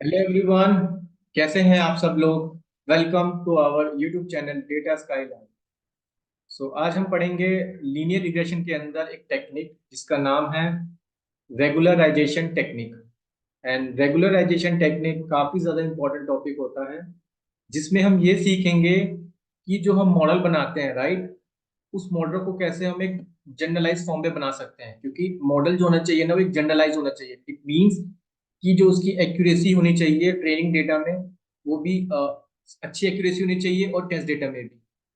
Hello everyone. कैसे हैं आप सब लोग। Welcome to our YouTube channel data skyline. आज हम पढ़ेंगे लीनियर रिग्रेशन के अंदर एक टेक्निक जिसका नाम है regularization technique. And regularization technique काफी ज्यादा इंपॉर्टेंट टॉपिक होता है, जिसमें हम ये सीखेंगे कि जो हम मॉडल बनाते हैं, राइट, उस मॉडल को कैसे हम एक जनरलाइज फॉर्म में बना सकते हैं। क्योंकि मॉडल जो होना चाहिए ना, वो एक जनरलाइज होना चाहिए। इट मींस कि जो उसकी एक्यूरेसी होनी चाहिए ट्रेनिंग डेटा में, वो भी अच्छी एक्यूरेसी होनी चाहिए, और टेस्ट डेटा में भी।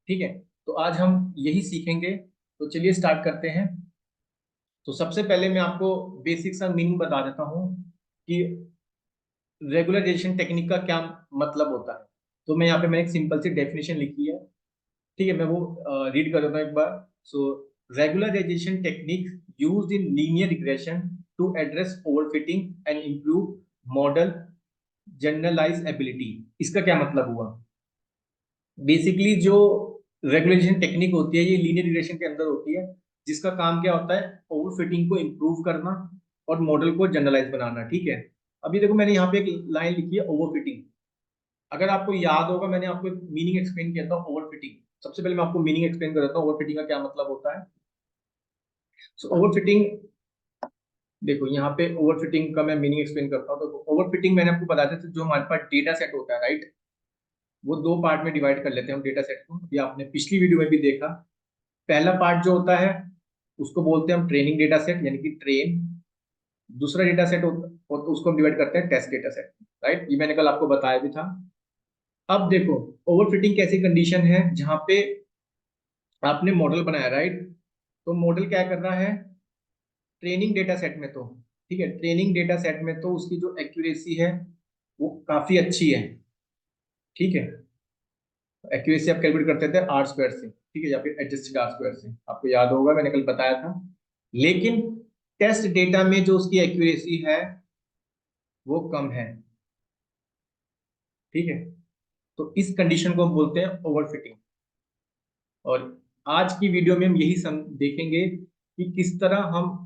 ठीक है, तो आज हम यही सीखेंगे। तो चलिए स्टार्ट करते हैं। तो सबसे पहले मैं आपको बेसिक सा मीनिंग बता देता हूँ कि रेगुलराइजेशन टेक्निक का क्या मतलब होता है। तो मैं यहाँ पे मैंने एक सिंपल सी डेफिनेशन लिखी है। ठीक है, मैं वो रीड कर देता हूँ एक बार। सो regularization technique used in linear regression to address overfitting and improve model generalizability। इसका क्या मतलब हुआ? बेसिकली जो रेगुलेशन टेक्निक होती है, ये लीनियर रिग्रेशन के अंदर होती है, जिसका काम क्या होता है? ओवरफिटिंग को इम्प्रूव करना और मॉडल को जनरलाइज बनाना। ठीक है, अभी देखो मैंने यहाँ पे एक लाइन लिखी है, ओवरफिटिंग। अगर आपको याद होगा, मैंने आपको एक मीनिंग एक्सप्लेन किया था ओवरफिटिंग। सबसे पहले मैं आपको मीनिंग एक्सप्लेन कर देता हूँ ओवरफिटिंग का क्या मतलब होता है। ओवरफिटिंग, देखो यहाँ पे ओवरफिटिंग का मैं मीनिंग एक्सप्लेन करता हूँ। तो ओवरफिटिंग मैंने आपको बताया था, जो हमारे पास डेटा सेट होता है, राइट, वो दो पार्ट में डिवाइड कर लेते हैं हम डेटा सेट को। ये आपने पिछली वीडियो में भी देखा। पहला पार्ट जो होता है, उसको बोलते हैं हम ट्रेनिंग डेटा सेट, यानी कि ट्रेन। दूसरा डेटा सेट होता और उसको हम डिवाइड करते हैं टेस्ट डेटा सेट। राइट, ये मैंने कल आपको बताया भी था। अब देखो, ओवरफिटिंग कैसी कंडीशन है जहां पे आपने मॉडल बनाया, राइट, तो मॉडल क्या कर रहा है ट्रेनिंग डेटा सेट में? तो ठीक है, ट्रेनिंग डेटा सेट में तो उसकी जो एक्यूरेसी है वो काफी अच्छी है। ठीक है, एक्यूरेसी आप कैलकुलेट करते थे आर स्क्वायर से, ठीक है, या फिर एडजस्टेड आर स्क्वायर से, आपको याद होगा मैंने कल बताया था। लेकिन टेस्ट डेटा में जो उसकी एक्यूरेसी है वो कम है। ठीक है, तो इस कंडीशन को हम बोलते हैं ओवरफिटिंग। और आज की वीडियो में हम यही देखेंगे कि किस तरह हम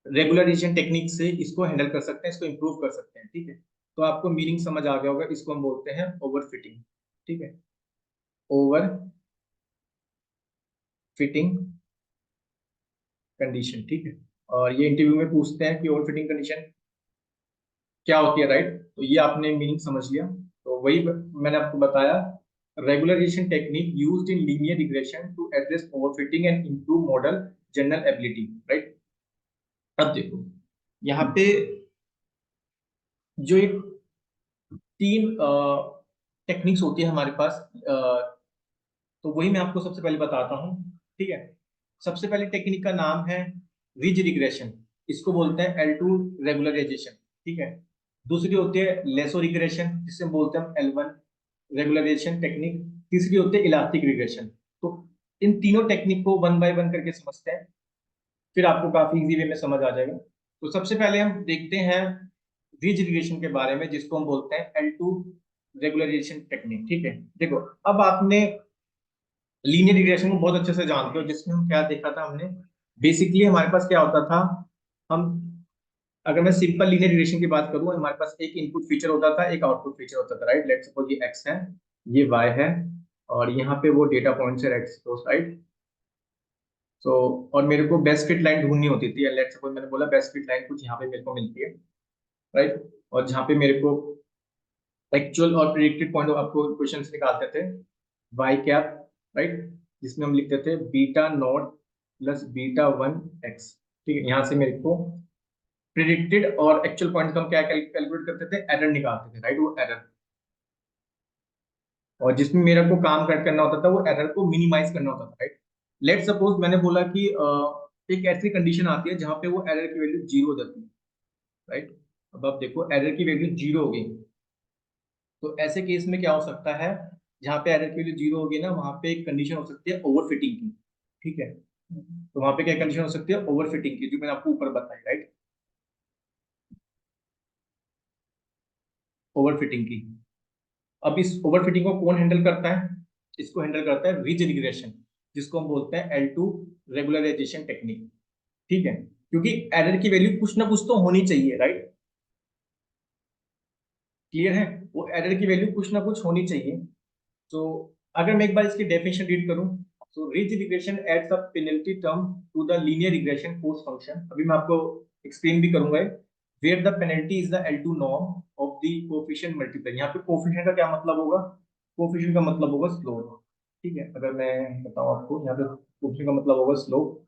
रेगुलराइजेशन टेक्निक से इसको हैंडल कर सकते हैं, इसको इंप्रूव कर सकते हैं। ठीक है, तो आपको मीनिंग समझ आ गया होगा, इसको हम बोलते हैं ओवरफिटिंग। ठीक है, ओवर फिटिंग कंडीशन। ठीक है, और ये इंटरव्यू में पूछते हैं कि ओवर फिटिंग कंडीशन क्या होती है, राइट, तो ये आपने मीनिंग समझ लिया। तो वही मैंने आपको बताया, regularization technique used in linear regression to address overfitting and improve model general ability. Right, अब देखो यहाँ पे जो एक तीन टेक्निक्स होती है हमारे पास, तो वही मैं आपको सबसे पहले बताता हूँ। ठीक है, सबसे पहले टेक्निक का नाम है रिज रिग्रेशन। इसको बोलते हैं L2 रेगुलराइजेशन। ठीक है, दूसरी होती है लेसो रिग्रेशन, जिसे हम बोलते हैं L1 रेगुलराइजेशन टेक्निक। तीसरी होती है इलास्टिक रिग्रेशन। तो इन तीनों टेक्निक को वन बाय वन करके समझते हैं, फिर आपको काफी इजी वे में समझ आ जाएगा। तो सबसे पहले हम देखते हैं रिज रिग्रेशन के बारे में, जिसको हम बोलते हैं L2 रेगुलराइजेशन टेक्निक। ठीक है, देखो, अब आपने लीनियर रिग्रेशन को बहुत अच्छे से जानते हो, जिसमें हम क्या देखा था हमने। बेसिकली हमारे पास क्या होता था, हम, अगर मैं सिंपल लीनियर रिग्रेशन की बात करूं, हमारे पास एक इनपुट फीचर होता था, एक आउटपुट फीचर होता था, राइट। लेट्स सपोज ये एक्स है, ये वाई है, और यहाँ पे वो डेटा पॉइंट्स है एक्स, राइट। सो और मेरे को बेस्ट फिट लाइन ढूंढनी होती थी। लेट्स सपोज मैंने बोला बेस्ट फिट लाइन कुछ यहाँ पे मेरे को मिलती है, राइट, और जहाँ पे मेरे को एक्चुअल और प्रिडिक्टेड पॉइंट आपको क्वेश्चन से निकालते थे, वाई कैप, राइट, जिसमें हम लिखते थे beta nought plus beta one x. ठीक है, यहाँ से मेरे को प्रिडिक्टेड और एक्चुअल पॉइंट हम क्या कैलकुलेट करते थे, एरर निकालते थे, राइट, वो एरर। और जिसमें मेरे को काम करना होता था वो एरर को मिनिमाइज करना होता था, राइट। लेट सपोज मैंने बोला कि एक ऐसी कंडीशन आती है जहां पे वो एरर की वैल्यू जीरो हो जाती है, राइट। अब आप देखो एरर की वैल्यू जीरो हो गई, तो ऐसे केस में क्या हो सकता है, जहां पे एरर की वैल्यू जीरो होगी ना, वहां पे एक कंडीशन हो सकती है ओवरफिटिंग की। ठीक है, तो वहां पे क्या कंडीशन हो सकती है, ओवरफिटिंग की, जो मैंने आपको ऊपर बताई, राइट, ओवरफिटिंग की। अब इस ओवरफिटिंग को कौन हैंडल करता है? इसको हैंडल करता है रिज रिग्रेशन, जिसको हम बोलते हैं L2 रेगुलराइजेशन टेक्निक। ठीक है, क्योंकि एरर की वैल्यू कुछ ना कुछ तो होनी चाहिए, राइट। क्लियर है? वो एरर की वैल्यू कुछ ना कुछ होनी चाहिए। तो अगर मैं एक बार इसकी डेफिनेशन रीड करूं, तो ridge regression adds a penalty term to the linear regression post function. अभी मैं आपको एक्सप्लेन भी करूंगा, where the penalty is the L2 norm of the coefficient multiply. यहाँ पे कोफिशिएंट का क्या मतलब होगा? कोफिशिएंट का मतलब होगा स्लोप। ठीक है, अगर मैं बताऊं आपको, यहाँ पे कोफिशिएंट का मतलब होगा स्लोप।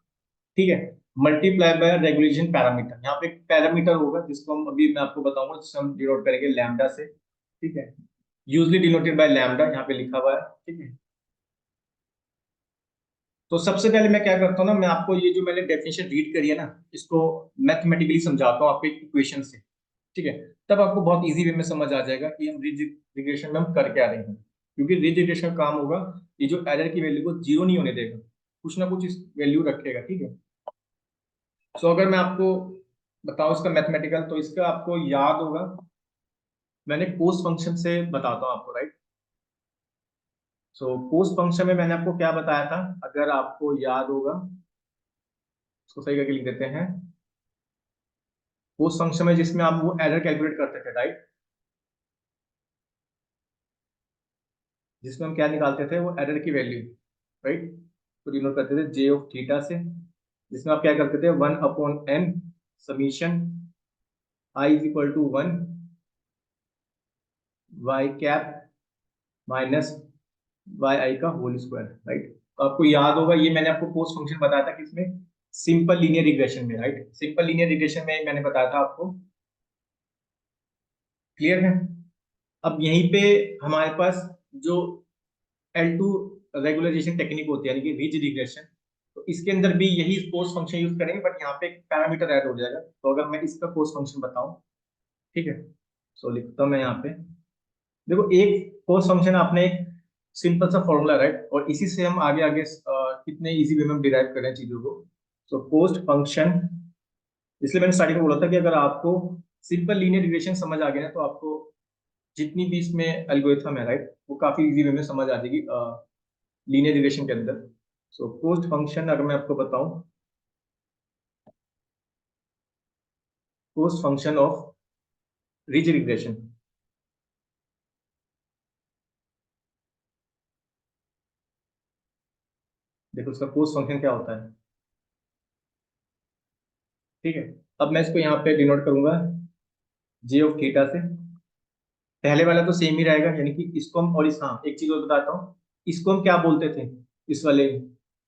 ठीक है, मल्टीप्लाई बाय रेगुलेशन पैरामीटर। यहाँ पे एक पैरामीटर होगा जिसको हम अभी मैं आपको बताऊंगा, जिसको हम डिनोट करेंगे लैम्डा से। ठीक है, यूजली डिनोटेड बाय लैम्डा, यहाँ पे लिखा हुआ है। ठीक है, तो सबसे पहले मैं क्या करता हूँ ना, मैं आपको ये जो मैंने डेफिनेशन रीड करी है ना, इसको मैथमेटिकली समझाता हूँ आपको एक इक्वेशन से। ठीक है, तब आपको बहुत इजी वे में समझ आ जाएगा कि हम रिज रिग्रेशन में हम कर क्या रहे हैं। क्योंकि रिज रिग्रेशन का काम होगा, ये जो एरर की वैल्यू को जीरो नहीं होने देगा, कुछ ना कुछ इस वैल्यू रखेगा। ठीक है, सो अगर मैं आपको बताऊं इसका मैथमेटिकल, तो इसका आपको याद होगा, मैंने कोस फंक्शन से बताता हूँ आपको, राइट? सो कोस फंक्शन में मैंने आपको क्या बताया था, अगर आपको याद होगा, इसको सही करके लिख देते हैं। कोस फंक्शन में जिसमें आप वो एरर कैलकुलेट करते थे, राइट? जिसमें हम क्या निकालते थे, वो एरर की वैल्यू, राइट? तो डिनोट करते थे जे ऑफ थीटा से, जिसमें आप क्या करते थे, 1/n summation I is equal to 1 Y cap minus Y I का होल स्क्वायर, राइट? तो आपको याद होगा, ये मैंने आपको पोस्ट फंक्शन बताया था किसमें, सिंपल लीनियर रिग्रेशन में, राइट? सिंपल लीनियर रिग्रेशन में मैंने बताया था आपको। क्लियर है? अब यहीं पे हमारे पास जो L2 रेगुलराइजेशन टेक्निक होती है, यानी कि रिज रिग्रेशन, तो इसके अंदर भी यही पोस्ट फंक्शन यूज करेंगे, बट यहाँ पे एक पैरामीटर ऐड हो जाएगा। तो अगर मैं इसका पोस्ट फंक्शन बताऊं, ठीक है, सो लिखता हूं मैं यहाँ पे। देखो, एक पोस्ट फंक्शन आपने एक सिंपल सा फॉर्मूला, राइट? और इसी से हम आगे आगे कितने इजी वे में हम डिराइव करें चीजों को। सो पोस्ट फंक्शन, इसलिए मैंने स्टार्टिंग में बोला था कि अगर आपको सिंपल लीनियर रिग्रेशन समझ आ गया ना, तो आपको जितनी भी इसमें एल्गोरिथम है, राइट, वो काफी इजी वे में समझ आ जाएगी लीनियर रिग्रेशन के अंदर। सो पोस्ट फंक्शन अगर मैं आपको बताऊं, post function of ridge regression, देखो उसका पोस्ट फंक्शन क्या होता है। ठीक है, अब मैं इसको यहाँ पे डिनोट करूंगा जे ऑफ थीटा से। पहले वाला तो सेम ही रहेगा, यानी कि इसको हम, और इस, हाँ, एक चीज और बताता हूँ, इसको हम क्या बोलते थे, इस वाले,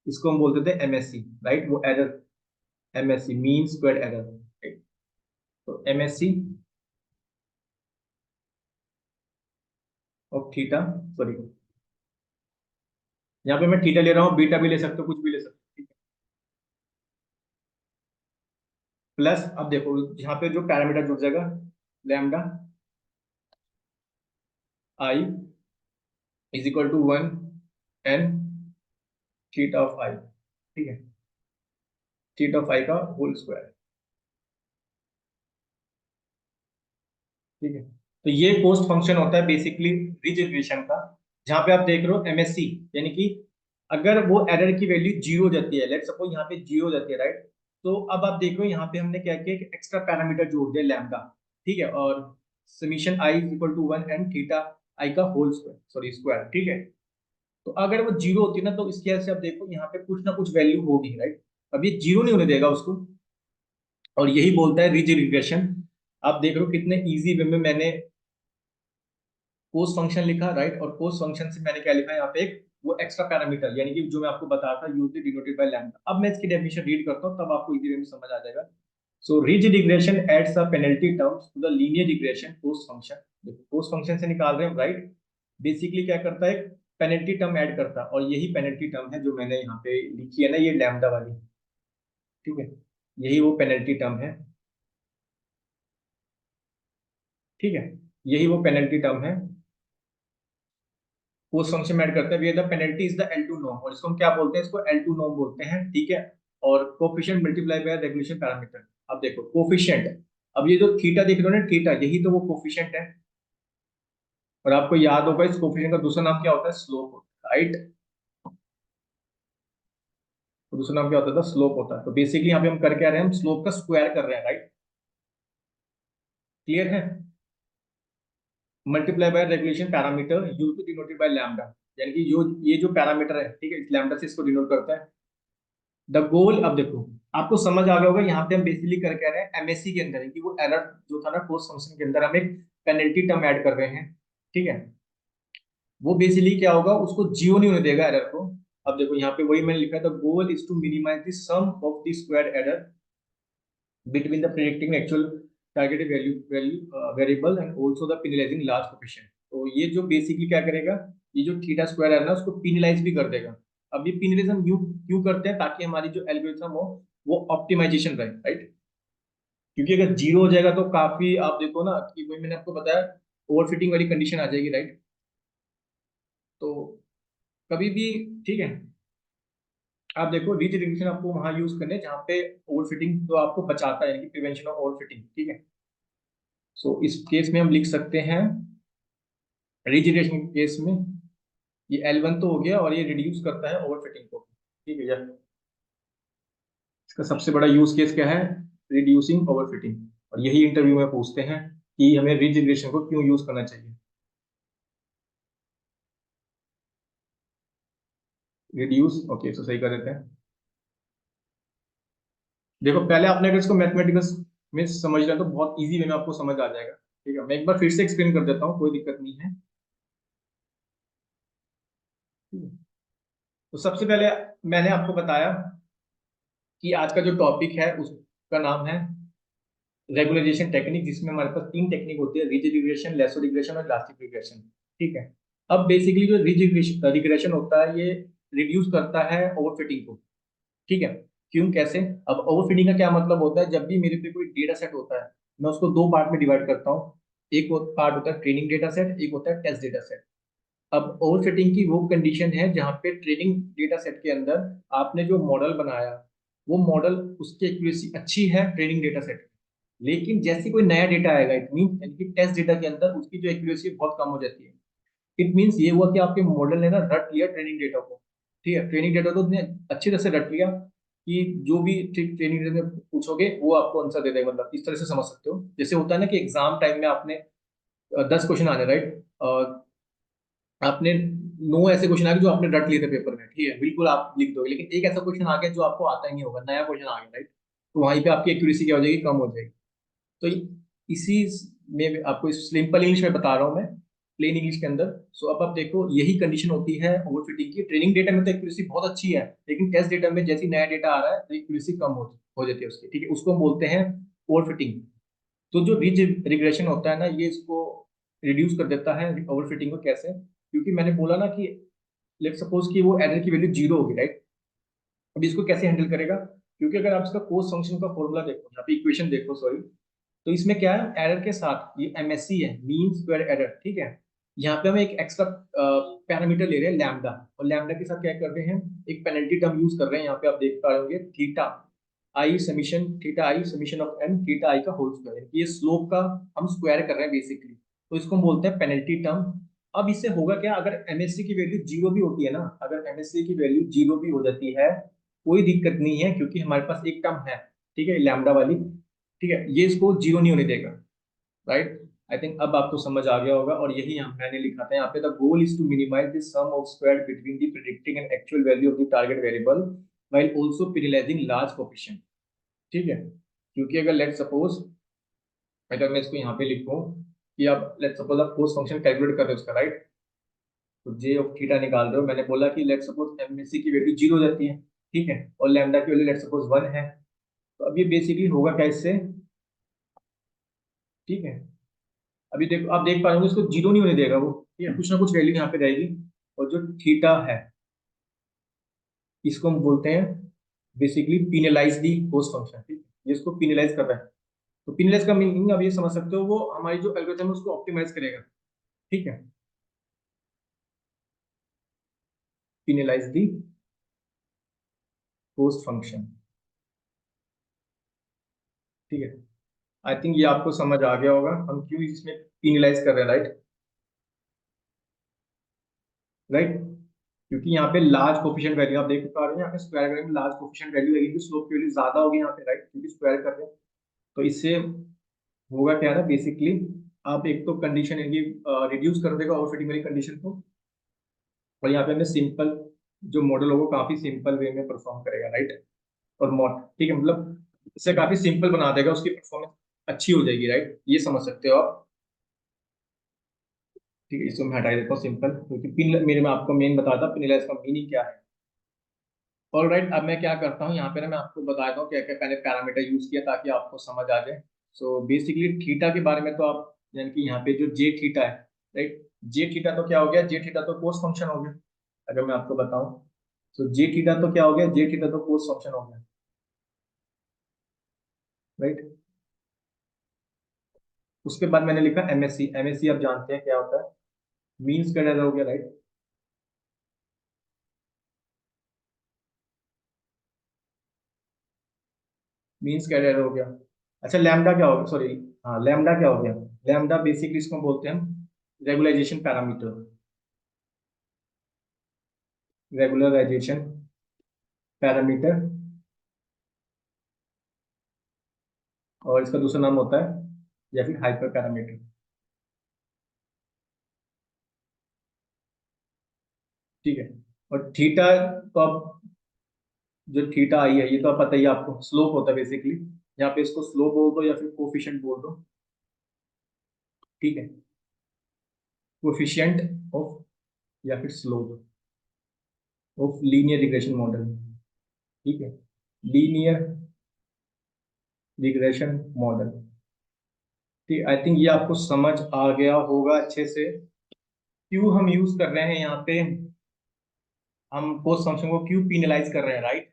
इसको हम बोलते थे एमएससी, राइट? वो error, MSc mean square error, right? तो एमएससी ऑफ थीटा, सॉरी, यहाँ पे मैं थीटा ले रहा हूँ, बीटा भी ले सकते हो, कुछ भी ले सकते हो, ठीक है? प्लस, अब देखो यहाँ पे जो पैरामीटर जुड़ जाएगा, lambda I is equal to 1 n theta of I. ठीक है, थीटा ऑफ आई का होल स्क्वायर। ठीक है, तो ये पोस्ट फंक्शन होता है बेसिकली रिज रिग्रेशन का, जहां पे आप देख रहे हो एमएससी, यानी कि अगर वो एरर की वैल्यू जीरो हो जाती है, लेट सपोज यहाँ पे जीरो हो जाती है, राइट? तो अब आप देख रहे हो यहाँ पे हमने क्या किया, एक्स्ट्रा पैरामीटर जोड़ दिया लैम्डा। ठीक है, और summation I is equal to 1 n theta I का होल स्क्वायर, सॉरी स्क्वायर। ठीक है, तो अगर वो जीरो होती है ना, तो इसकी वजह से आप देखो यहाँ पे कुछ ना कुछ वैल्यू होगी, राइट? अब ये जीरो नहीं होने देगा उसको, और यही बोलता है रिज रिग्रेशन। आप देख रहे हो कितने इजी वे में मैंने पोस्ट फंक्शन लिखा, राइट? और पोस्ट फंक्शन से मैंने क्या लिखा यहाँ पे, एक वो एक्स्ट्रा पैरामीटर, यानी कि जो मैं आपको बताया था, यूजली डिनोटेड बाय लैम्डा। अब मैं इसकी डेफिनेशन रीड करता हूँ, तब आपको इजी वे में समझ आ जाएगा। So ridge regression adds a penalty terms to the linear regression post function. देखो, पोस्ट फंक्शन से निकाल रहे हैं, राइट? बेसिकली क्या करता है, पेनल्टी टर्म ऐड करता है, और यही पेनल्टी टर्म है जो मैंने यहाँ पे लिखी है ना, ये लैम्डा वाली। ठीक है, यही वो पेनल्टी टर्म है। ठीक है, यही वो पेनल्टी टर्म है, उस फंक्शन में ऐड करते हैं। We the penalty is the L2 norm, और इसको हम क्या बोलते हैं, इसको L2 नॉर्म बोलते हैं। ठीक है, और coefficient multiply by regulation parameter. अब देखो कोफिशिएंट, अब ये जो थीटा देख रहे हो ना, थीटा, यही तो वो कोफिशिएंट है। और आपको याद होगा, इस कोफिशिएंट का दूसरा नाम क्या होता है, स्लोप होता है, राइट? तो दूसरा नाम क्या होता था, स्लोप होता है। तो बेसिकली यहाँ पे हम कर क्या रहे हैं, हम स्लोप का स्क्वायर कर रहे हैं, राइट? क्लियर है? Multiply by regulation parameter use to denoted by lambda, यानी कि ये जो पैरामीटर है, ठीक है, इस लैम्डा से इसको डिनोट करता है। द गोल, अब देखो आपको समझ आ गया होगा, यहाँ पे हम बेसिकली कर कह रहे हैं एमएससी के अंदर है कि वो एरर जो था ना कोस्ट फंक्शन के अंदर हम एक पेनल्टी टर्म ऐड कर रहे हैं, ठीक है। वो बेसिकली क्या होगा, उसको जीरो नहीं होने देगा एरर को। अब देखो यहाँ पे वही मैंने लिखा है, the goal is to minimise the sum of the square error between the predicting actual targeted value variable and also the penalizing large coefficient। तो ये जो बेसिकली क्या करेगा, ये जो थीटा स्क्वायर है ना उसको पिनलाइज भी कर देगा। अब ये पिनलाइज हम क्यों क्यों करते हैं, ताकि हमारी जो एल्गोरिथम हो वो ऑप्टिमाइजेशन रहे, राइट। क्योंकि अगर जीरो हो जाएगा तो काफी, आप देखो ना कि वही मैंने आपको बताया, ओवरफिटिंग वाली कंडीशन आ जाएगी, राइट। तो कभी भी, ठीक है, आप देखो रीजनरेशन आपको वहां यूज करने जहाँ पे ओवरफिटिंग तो आपको बचाता है, यानी कि प्रिवेंशन ऑफ ओवरफिटिंग, ठीक है। सो इस केस में हम लिख सकते हैं, रीजनरेशन के केस में ये L1 तो हो गया और ये रिड्यूस करता है ओवरफिटिंग को, ठीक है। इसका सबसे बड़ा यूज केस क्या है, रिड्यूसिंग ओवरफिटिंग। और यही इंटरव्यू में पूछते हैं कि हमें रीजनरेशन को क्यों यूज करना चाहिए। रिड्यूस, ओके, तो सही कर देते हैं। देखो पहले आपने अगर इसको मैथमेटिक्स में समझ रहे हैं तो बहुत इजी वे में आपको समझ आ जाएगा, ठीक है। मैं एक बार फिर से एक्सप्लेन कर देता हूँ, कोई दिक्कत नहीं है। तो सबसे पहले मैंने आपको बताया कि आज का जो टॉपिक है उसका नाम है रेगुलराइजेशन टेक्निक, जिसमें हमारे पास तीन टेक्निक होती है, रिजिड रिग्रेशन, लेसो रिग्रेशन और इलास्टिक रिग्रेशन, ठीक है। अब बेसिकली जो रिजिड रिग्रेशन होता है ये रिड्यूस करता है ओवरफिटिंग को, ठीक है। क्यों, कैसे? अब ओवरफिटिंग का क्या मतलब होता है, जब भी मेरे पे कोई डेटा सेट होता है मैं उसको दो पार्ट में डिवाइड करता हूँ। एक पार्ट होता है ट्रेनिंग डेटा सेट, एक होता है टेस्ट डेटा सेट। अब ओवरफिटिंग की वो कंडीशन है जहाँ पे ट्रेनिंग डेटा सेट के अंदर आपने जो मॉडल बनाया, वो मॉडल उसकी एक्यूरेसी अच्छी है ट्रेनिंग डेटा सेट, लेकिन जैसे कोई नया डेटा आएगा, इट मीन यानी कि टेस्ट डेटा के अंदर उसकी जो एक्यूरेसी बहुत कम हो जाती है। इट मीन्स ये हुआ कि आपके मॉडल ने ना रट लिया ट्रेनिंग डेटा को, ठीक है। ट्रेनिंग डेटा तो उसने अच्छी तरह से रट लिया कि जो भी ठीक ट्रेनिंग डेटा में पूछोगे वो आपको आंसर दे देगा, मतलब इस तरह से समझ सकते हो। जैसे होता है ना कि एग्जाम टाइम में आपने 10 क्वेश्चन आने, राइट, आपने नो ऐसे क्वेश्चन आ गए जो आपने रट लिए थे पेपर में, ठीक है, बिल्कुल आप लिख दोगे, लेकिन एक ऐसा क्वेश्चन आ गया जो आपको आता ही नहीं होगा, नया क्वेश्चन आ गया, राइट। तो वहीं पे आपकी एक्यूरेसी क्या हो जाएगी, कम हो जाएगी। तो इसी में आपको सिंपल इंग्लिश में बता रहा हूँ मैं, प्लेन इंग्लिश के अंदर। सो अब आप देखो यही कंडीशन होती है ओवरफिटिंग की। ट्रेनिंग डेटा में तो एक्यूरेसी बहुत अच्छी है, लेकिन टेस्ट डेटा में जैसे नया डेटा आ रहा है तो एक्यूरेसी कम हो जाती है उसकी, ठीक है। उसको हम बोलते हैं ओवरफिटिंग। तो जो रिज रिग्रेशन होता है ना, ये इसको रिड्यूस कर देता है ओवरफिटिंग को। कैसे? क्योंकि मैंने बोला ना कि लेट सपोज कि वो एरर की वैल्यू जीरो होगी, राइट। अब इसको कैसे हैंडल करेगा, क्योंकि अगर आप इसका कोस फंक्शन का फॉर्मूला देखो, यहाँ पे इक्वेशन देखो, सॉरी, तो इसमें क्या है, एरर के साथ ये एमएससी है, मीन स्क्वायर एरर, ठीक है। यहाँ पे हम एक एक्स्ट्रा पैरामीटर ले रहे हैं लैम्डा, और लैम्डा के साथ क्या कर रहे हैं, एक पेनल्टी टर्म यूज कर रहे हैं। यहाँ पे आप देख पा रहे होंगे theta I summation of N theta I का होल स्क्वायर, ये स्लोप का हम स्क्वायर कर रहे हैं बेसिकली, तो इसको हम बोलते हैं पेनल्टी टर्म। अब इससे होगा क्या, अगर एमएससी की वैल्यू जीरो भी होती है ना, अगर एमएससी की वैल्यू जीरो भी हो जाती है कोई दिक्कत नहीं है, क्योंकि हमारे पास एक टर्म है, ठीक है, लैम्डा वाली, ठीक है, ये इसको जीरो नहीं होने देगा, राइट। आई थिंक अब आपको समझ आ गया होगा। और यही हम मैंने लिखा था यहाँ पे, the goal is to minimise the sum of square between the predicting and actual value of the target variable while also penalizing large coefficient, ठीक है। क्योंकि अगर लेट सपोज, अगर मैं इसको यहाँ पे लिखूं कि आप लेट सपोज आप कोस फंक्शन कैलकुलेट कर रहे हो उसका, राइट, तो जे ऑफ थीटा निकाल रहे हो, मैंने बोला कि लेट सपोज एमएससी की वैल्यू जीरो हो जाती है, ठीक है, और लैम्डा की वैल्यू लेट सपोज वन है। तो अब ये बेसिकली होगा क्या इससे, ठीक है। अभी देखो आप देख पा रहे हो इसको जीरो नहीं होने देगा वो, ठीक है, कुछ ना कुछ वैल्यू यहाँ पे रहेगी। और जो थीटा है इसको हम बोलते हैं बेसिकली पीनलाइज दी कोस फंक्शन, ठीक है, ये इसको पीनलाइज कर रहा है। तो पीनलाइज का मीनिंग अब ये समझ सकते हो, वो हमारी जो एल्गोरिथम है उसको ऑप्टिमाइज करेगा, ठीक है, पीनलाइज दी कोस फंक्शन, ठीक है। आई थिंक ये आपको समझ आ गया होगा हम क्यों इसमें पीनलाइज कर रहे हैं, राइट, राइट। क्योंकि यहाँ पे लार्ज कोफिशिएंट वैल्यू आप देख पा रहे हैं, यहाँ पे स्क्वायर करने में लार्ज कोफिशिएंट वैल्यू है, स्लोप की वैल्यू ज्यादा होगी यहाँ पे, राइट, क्योंकि स्क्वायर कर रहे हैं। तो इससे होगा क्या है ना बेसिकली, आप एक तो कंडीशन इनकी रिड्यूस कर देगा ओवर फिटिंग वाली कंडीशन को, और यहाँ पे हमें सिंपल जो मॉडल होगा काफी सिंपल वे में परफॉर्म करेगा, राइट। और मॉड ठीक है, मतलब इसे काफी सिंपल बना देगा, उसकी परफॉर्मेंस अच्छी हो जाएगी, राइट, ये समझ सकते हो आप। ठीक है, इसको मैं हटा देता हूँ सिंपल, क्योंकि पिन मेरे में आपको मेन बताता पिनलेस का मीनिंग क्या है। और राइट, अब मैं क्या करता हूँ यहाँ पे ना, मैं आपको बता देता हूँ क्या क्या मैंने पैरामीटर यूज किया ताकि आपको समझ आ जाए। सो बेसिकली थीटा के बारे में तो आप यानी कि यहाँ पे जो जे थीटा है, राइट, जे थीटा तो क्या हो गया, जे थीटा तो कोस फंक्शन हो गया। अगर मैं आपको बताऊं तो जे थीटा तो क्या हो गया, जे थीटा तो कोस फंक्शन हो गया, राइट। उसके बाद मैंने लिखा एमएससी, एमएससी आप जानते हैं क्या होता है, मीन स्क्वायर एरर हो गया, राइट। मीन स्क्वायर एरर हो गया। अच्छा लैम्डा क्या हो गया, सॉरी, हाँ लैम्डा क्या हो गया, लैम्डा बेसिकली इसको बोलते हैं हम रेगुलाइजेशन पैरामीटर, रेगुलराइजेशन पैरामीटर, और इसका दूसरा नाम होता है या फिर हाइपर पैरामीटर। ठीक है, और थीटा तो अब जो थीटा आई है ये तो आप पता ही है आपको, स्लोप होता है बेसिकली, यहाँ पे इसको स्लोप बोल दो या फिर कोफिशिएंट बोल दो। ठीक है, कोफिशिएंट ऑफ या फिर slope of linear regression model. ठीक है, लीनियर रिग्रेशन मॉडल। ठीक, आई थिंक ये आपको समझ आ गया होगा अच्छे से, क्यों हम यूज कर रहे हैं यहाँ पे, हम कोस फंक्शन को क्यों पीनलाइज कर रहे हैं, राइट,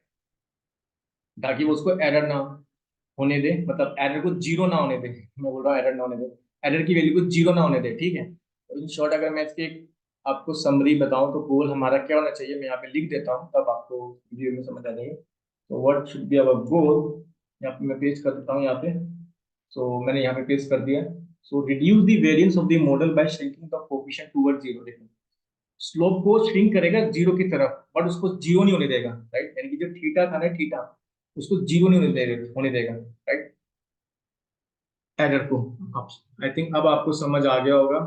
ताकि वो उसको एरर ना होने दे, मतलब एरर को जीरो ना होने दे, मैं बोल रहा हूँ एरर ना होने दे, एरर की वैल्यू को जीरो ना होने दे। ठीक है, तो इन शॉर्ट अगर मैं इसके आपको समरी बताऊं तो गोल हमारा क्या होना चाहिए, मैं यहाँ पे लिख देता हूँ तब आपको वीडियो में समझ आ जाएगा। तो व्हाट शुड बी अवर गोल, यहाँ पे मैं पेस्ट कर देता हूँ यहाँ पे। सो मैंने यहाँ पे पेस्ट कर दिया। So reduce the variance of the model by shrinking the coefficient toward zero. देखो स्लोप को श्रिंक करेगा जीरो की तरफ, बट उसको जीरो नहीं होने देगा, राइट, यानी कि जो थीटा था ना थीटा, उसको जीरो नहीं होने देगा, राइट, एरर को। आप आई थिंक अब आपको समझ आ गया होगा,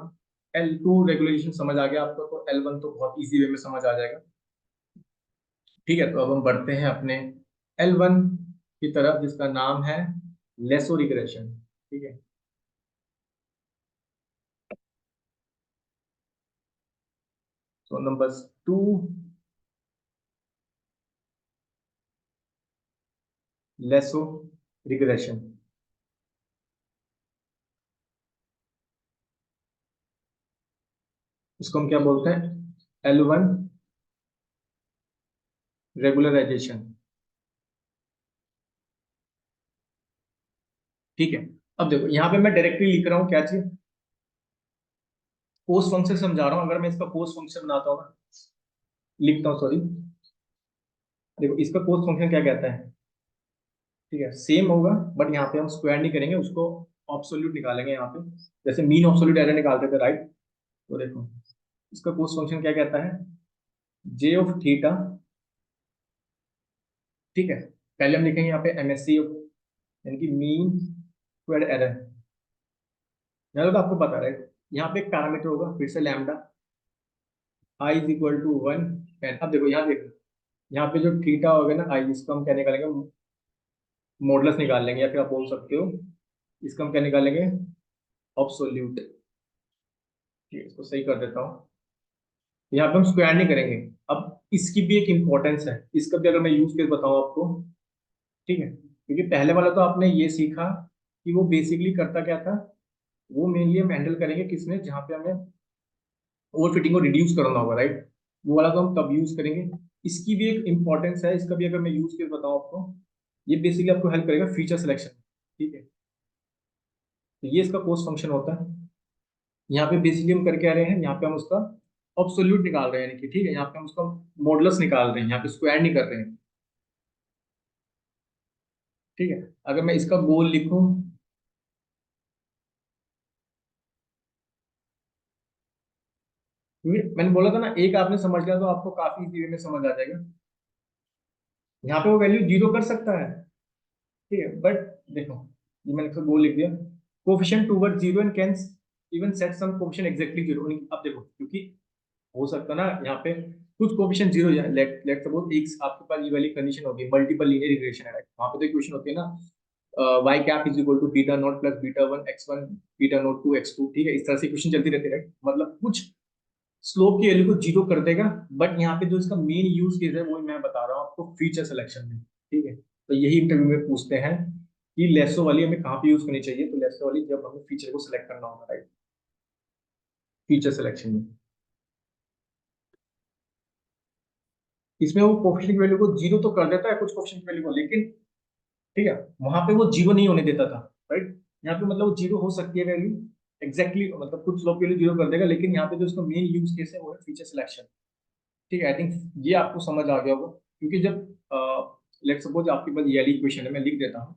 L2 रेगुलेशन समझ आ गया आपको, तो L1 तो बहुत इजी वे में समझ आ जाएगा। ठीक है, तो अब हम बढ़ते हैं अपने L1 की तरफ, जिसका नाम है लेसो रिग्रेशन। ठीक है, तो नंबर 2, लेसो रिग्रेशन, इसको हम क्या बोलते हैं, L1 रेगुलराइजेशन। ठीक है, अब देखो यहाँ पे मैं डायरेक्टली लिख रहा हूँ क्या चीज, कोस फंक्शन समझा रहा हूँ, अगर मैं इसका कोस फंक्शन बनाता हूँ ना, लिखता हूँ सॉरी, देखो इसका कोस फंक्शन क्या कहता है। ठीक है, सेम होगा, बट यहाँ पे हम स्क्वायर नहीं करेंगे उसको, ऑब्सोल्यूट निकालेंगे यहाँ पे, जैसे मीन ऑब्सोल्यूट एरर निकालते थे, राइट। तो देखो इसका कोस फंक्शन क्या कहता है, जे ऑफ थीटा। ठीक है, पहले हम लिखेंगे यहाँ पे एमएससी यानी कि मीन स्क्वायर एरर, यहाँ तो आपको पता है, राइट। यहाँ पे एक पैरामीटर होगा फिर से lambda, I is equal to 1 N. अब देखो यहाँ देखो, यहाँ पे जो थीटा होगा ना आई, इसको हम क्या निकालेंगे, मॉडुलस निकाल लेंगे, या फिर आप बोल सकते हो इसका हम क्या निकालेंगे, ऑब्सोल्यूट। ठीक है, इसको सही कर देता हूँ, यहाँ पे हम स्क्वायर नहीं करेंगे। अब इसकी भी एक इंपॉर्टेंस है, इसका भी अगर मैं यूज केस बताऊँ आपको। ठीक है, क्योंकि पहले वाला तो आपने ये सीखा कि वो बेसिकली करता क्या था, वो मेनली हम हैंडल करेंगे किसमें, जहाँ पे हमें ओवर फिटिंग को रिड्यूस करना होगा, राइट, वो वाला तो हम तब यूज करेंगे। इसकी भी एक इंपॉर्टेंस है, इसका भी अगर मैं यूज केस बताऊँ आपको, ये बेसिकली आपको हेल्प करेगा फीचर सिलेक्शन। ठीक है, तो ये इसका कोस्ट फंक्शन होता है। यहाँ पे बेसिकली हम करके आ रहे हैं, यहाँ पे हम उसका ऑब्सोल्यूट निकाल रहे हैं, यानी कि ठीक है, यहाँ पे हम उसका मॉडुलस निकाल रहे हैं, यहाँ पे स्क्वायर नहीं कर रहे हैं। ठीक है, अगर मैं इसका गोल लिखूं, क्योंकि मैंने बोला था ना एक आपने समझ लिया तो आपको काफी इजी वे में समझ आ जाएगा। यहाँ पे वो वैल्यू जीरो कर सकता है, ठीक है, बट देखो ये मैंने इसका गोल लिख दिया, coefficient toward zero and can even set some coefficient exactly zero. अब देखो, क्योंकि हो सकता ना यहाँ पे कुछ coefficient zero, let suppose X आपके पास ये वाली कंडीशन होगी, मल्टीपल लीनियर रिग्रेशन है, राइट? वहां पे तो इक्वेशन होती है ना, y cap is equal to beta nought plus beta one X one beta nought two X two, ठीक है? इस तरह से इक्वेशन चलती रहती है, राइट? मतलब कुछ स्लोप की वैल्यू को जीरो कर देगा। बट यहाँ पे जो इसका मेन यूज केस है वो मैं बता रहा हूँ आपको फीचर सिलेक्शन में, ठीक है? तो यही इंटरव्यू में पूछते हैं कि लेसो वाली हमें कहाँ पे यूज करनी चाहिए। तो लेसो वाली जब हमें फीचर को सिलेक्ट करना होगा, राइट? फीचर सिलेक्शन में इसमें वो कोफिशिएंट वैल्यू को जीरो तो कर देता है कुछ कोफिशिएंट वैल्यू को, लेकिन ठीक है, वहां पे वो जीरो नहीं होने देता था, राइट? यहाँ पे मतलब वो जीरो हो सकती है वैल्यू एग्जैक्टली, मतलब कुछ स्लोप वैल्यू जीरो कर देगा, लेकिन यहाँ पे जो इसका मेन यूज केस है वो है फीचर सिलेक्शन, ठीक है? आई थिंक ये आपको समझ आ गया होगा, क्योंकि जब लेट सपोज आपके पास ये वाली इक्वेशन है, मैं लिख देता हूँ।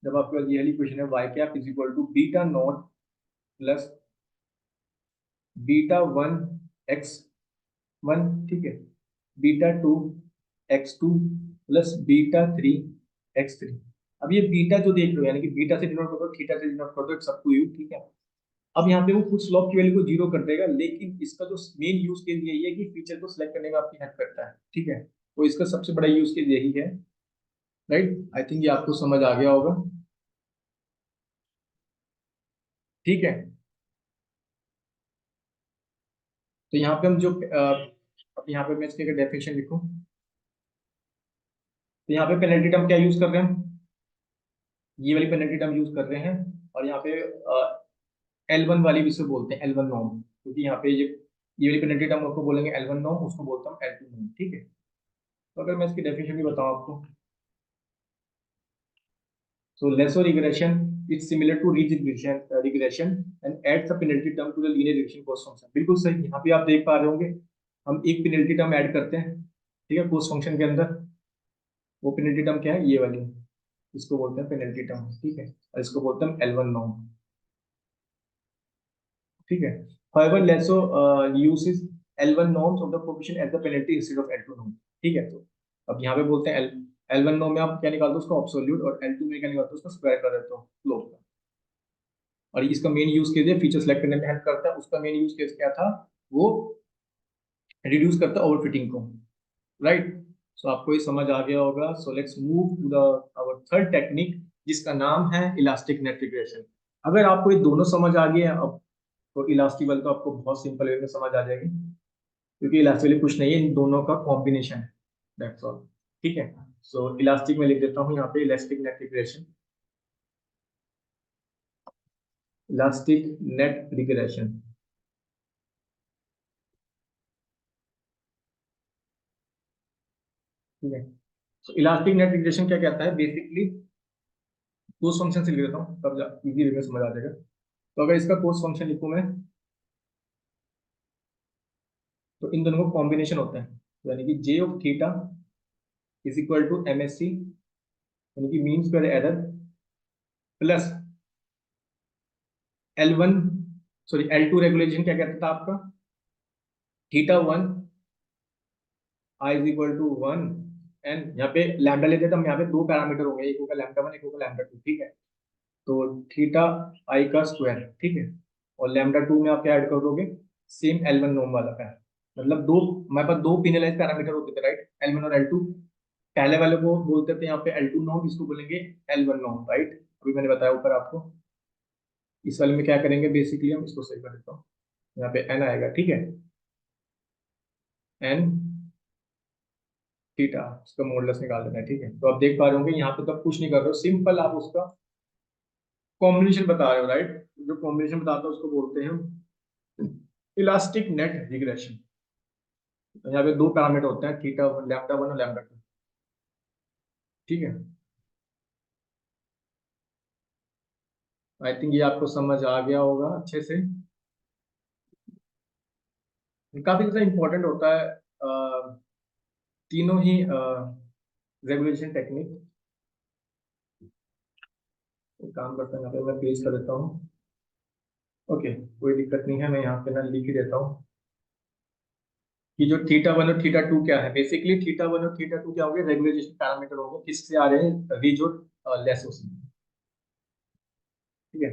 जब आपके पास ये वाली इक्वेशन है y cap is equal to beta nought plus beta one X one, ठीक है, beta two X two plus beta three X three. अब ये बीटा जो देख रहे हो, यानी कि बीटा से डिनोट कर दो, थीटा से डिनोट कर दो, इट्स अप टू यू, ठीक है? अब यहाँ पे वो कुछ स्लोप की वैल्यू को जीरो कर देगा, लेकिन इसका जो मेन यूज केस यही है कि फीचर को सिलेक्ट करने में आपकी हेल्प करता है, ठीक है? तो इसका सबसे बड़ा यूज केस यही है, राइट? आई थिंक ये आपको समझ आ गया होगा, ठीक है? तो यहाँ पे हम जो अब यहाँ पे मैं इसके डेफिनेशन लिखूं, तो यहाँ पे पेनल्टी टर्म क्या यूज कर रहे हैं? ये वाली पेनल्टी टर्म यूज कर रहे हैं। और यहाँ पे L1 वाली भी इसे बोलते हैं L1 नॉर्म, क्योंकि यहाँ पे ये वाली पेनल्टी टर्म उसको बोलेंगे L1 नॉर्म, उसको बोलता हूँ L2 नॉर्म, ठीक है? तो अगर मैं इसकी डेफिनेशन भी बताऊँ आपको, so Lasso regression is similar to ridge regression and adds a penalty term to the linear regression cost function। बिल्कुल सही, यहाँ पे आप देख पा रहे होंगे हम एक पेनल्टी टर्म ऐड करते हैं, ठीक है, कोस्ट फंक्शन के अंदर। वो पेनल्टी टर्म क्या है? ये वाली, इसको बोलते हैं पेनल्टी टर्म, ठीक है? और इसको बोलते हैं L1 नॉर्म, ठीक है? however Lasso uses L1 norms of the coefficient as the penalty instead of L2 norm, ठीक है? तो अब यहाँ पे बोलते हैं L1 नॉर्म में आप क्या निकालते हो? उसका एब्सोल्यूट, और L2 में क्या निकालते हो? उसका स्क्वायर कर देते हो स्लोप का। और इसका मेन यूज केस है फीचर सेलेक्ट करने में हेल्प करता है। उसका मेन यूज केस क्या था? वो रिड्यूस करता है ओवरफिटिंग को, राइट? सो आपको ये समझ आ गया होगा। So let's move to the our third technique, जिसका नाम है इलास्टिक नेट रिग्रेशन। अगर आपको ये दोनों समझ आ गए अब, तो इलास्टिक वाली तो आपको बहुत सिंपल वे में समझ आ जाएगी, क्योंकि इलास्टिक वाली कुछ नहीं है, इन दोनों का कॉम्बिनेशन है, दैट्स ऑल, ठीक है? सो इलास्टिक में लिख देता हूँ यहाँ पे elastic net regression, elastic net regression, ठीक है? तो इलास्टिक नेट रिग्रेशन क्या कहता है? बेसिकली कोस फंक्शन से लिख देता हूँ, तब इजी वे में समझ आ जाएगा। तो अगर इसका कोस फंक्शन लिखूं मैं, तो इन दोनों का कॉम्बिनेशन होता है, यानी कि J of theta is equal to M S C, यानी कि mean square error, plus L1, sorry L2 regulation क्या कहता था आपका? Theta one I is equal to one, and यहाँ पे लैम्डा लेते तो हम यहाँ पे दो पैरामीटर हो गए, एक होगा लैम्डा वन, एक होगा लैम्डा टू, ठीक है? तो थीटा आई का स्क्वायर, ठीक है? और लैम्डा टू में आप क्या ऐड कर दोगे? सेम L1 नोम वाला का, मतलब दो, हमारे पास दो पिनलाइज पैरामीटर होते थे, राइट? L1 और L2। पहले वाले को बोलते थे यहाँ पे L2 नोम, इसको बोलेंगे L1 नोम, राइट? अभी मैंने बताया ऊपर आपको। इस वाले में क्या करेंगे? बेसिकली हम इसको सही कर देता हूँ, यहाँ पे n आएगा, ठीक है? n थीटा, उसका मॉडुलस निकाल देना है, ठीक है? तो आप देख पा रहे होंगे यहाँ पे तो आप कुछ नहीं कर रहे हो, सिंपल आप उसका कॉम्बिनेशन बता रहे हो, राइट? जो कॉम्बिनेशन बताता है उसको बोलते हैं इलास्टिक नेट रिग्रेशन। यहाँ पे दो पैरामीटर होते हैं, थीटा लैम्डा वन और लैम्डा टू, ठीक है? आई थिंक ये आपको समझ आ गया होगा अच्छे से। ये काफी ज्यादा इंपॉर्टेंट होता है, तीनों ही रेगुलेशन टेक्निक। एक काम करता हूँ, यहाँ पे मैं पेस्ट कर देता हूँ। ओके, कोई दिक्कत नहीं है, मैं यहाँ पे ना लिख ही देता हूँ कि जो थीटा वन और थीटा टू क्या है। बेसिकली थीटा वन और थीटा टू क्या होंगे? रेगुलेशन पैरामीटर होंगे, किससे आ रहे हैं? रिज और लेसो से, ठीक है?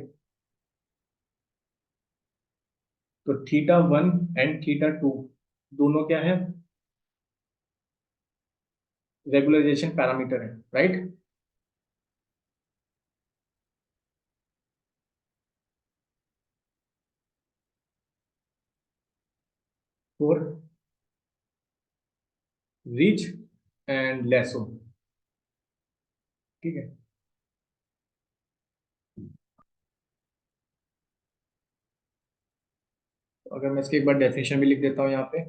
तो θ1 एंड θ2 दोनों क्या है, रेगुलराइजेशन पैरामीटर है, right. For rich and lasso, ठीक है। तो अगर मैं इसकी एक बार डेफिनेशन भी लिख देता हूँ यहाँ पे,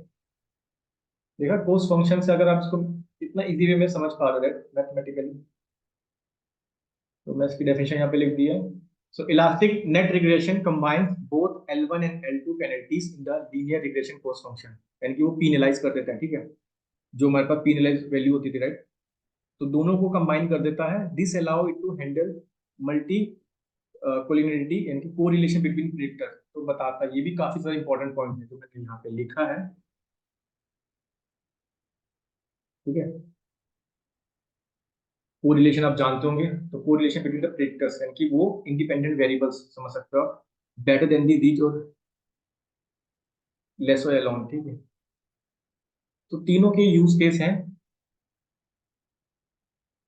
देखा कोस फंक्शन से अगर आप इसको इतना इजी वे में समझ पा रहे हैं मैथमेटिकली, तो मैं इसकी डेफिनेशन यहाँ पे लिख दी है। So elastic net regression combines both L1 and L2 penalties in the linear regression cos function, यानी कि वो पीनलाइज कर देता है, ठीक है, जो हमारे पास पीनलाइज वैल्यू होती थी, राइट। तो दोनों को कंबाइन कर देता है, this allow it to handle multi collinearity, यानी कि कोरिलेशन बिटवीन प्रेडिक्टर। तो बताता है, ये भी काफी सारा इंपॉर्टेंट पॉइंट है जो मैंने यहाँ पे लिखा है, ठीक है। कोरिलेशन आप जानते होंगे, तो कोरिलेशन बिटवीन द प्रेडिक्टर्स, यानी कि वो इंडिपेंडेंट वेरिएबल्स समझ सकते हो आप, बेटर देन दी रीच और लेस और अलोन, ठीक है। तो तीनों के यूज केस हैं।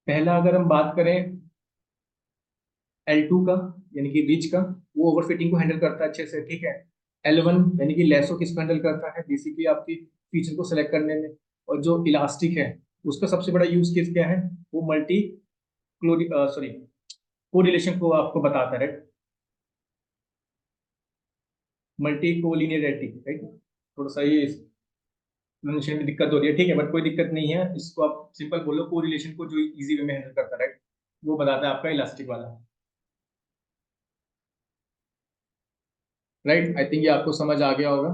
पहला अगर हम बात करें L2 का, यानी कि रिच का, वो ओवरफिटिंग को हैंडल करता है अच्छे से, ठीक है। L1 यानी कि लेसो किसको हैंडल करता है, बेसिकली आपकी फीचर को सेलेक्ट करने में। और जो इलास्टिक है, उसका सबसे बड़ा यूज केस क्या है, वो मल्टी सॉरी कोरिलेशन को आपको बताता है, राइट, मल्टी कोलिनियरिटी, राइट। थोड़ा सा ये प्रोनाउंसिएशन में दिक्कत हो रही है, ठीक है, बट कोई दिक्कत नहीं है, इसको आप सिंपल बोलो, कोरिलेशन को जो इजी वे में हैंडल करता है, राइट, वो बताता है आपका इलास्टिक वाला, राइट। आई थिंक ये आपको समझ आ गया होगा,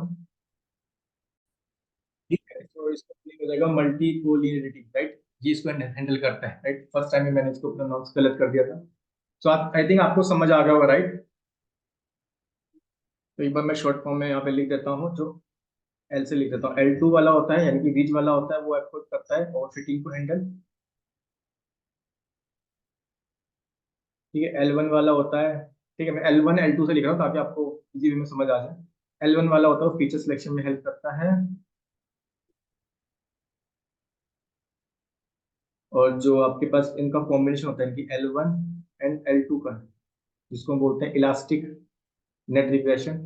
ठीक है। तो इसका मीनिंग हो जाएगा मल्टी कोलिनियरिटी, राइट, ये इसको हैंडल करता है, राइट। फर्स्ट टाइम में मैंने इसको प्रोनाउंस गलत कर दिया था। सो आप, आई थिंक आपको समझ आ गया होगा, राइट। तो एक बार मैं शॉर्ट फॉर्म में यहाँ पे लिख देता हूँ, जो एल से लिख देता हूँ। L2 वाला होता है, यानी कि रिज वाला होता है, वो एफर्ट करता है और फिटिंग को हैंडल, ठीक है। L1 वाला होता है, ठीक है, मैं L1 L2 से लिख रहा हूँ ताकि आपको इजी वे में समझ आ जाए। L1 वाला होता है, वो फीचर सिलेक्शन में हेल्प करता है, और जो आपके पास इनका कॉम्बिनेशन होता है कि L1 एंड L2 का, जिसको हम बोलते हैं इलास्टिक नेट रिग्रेशन,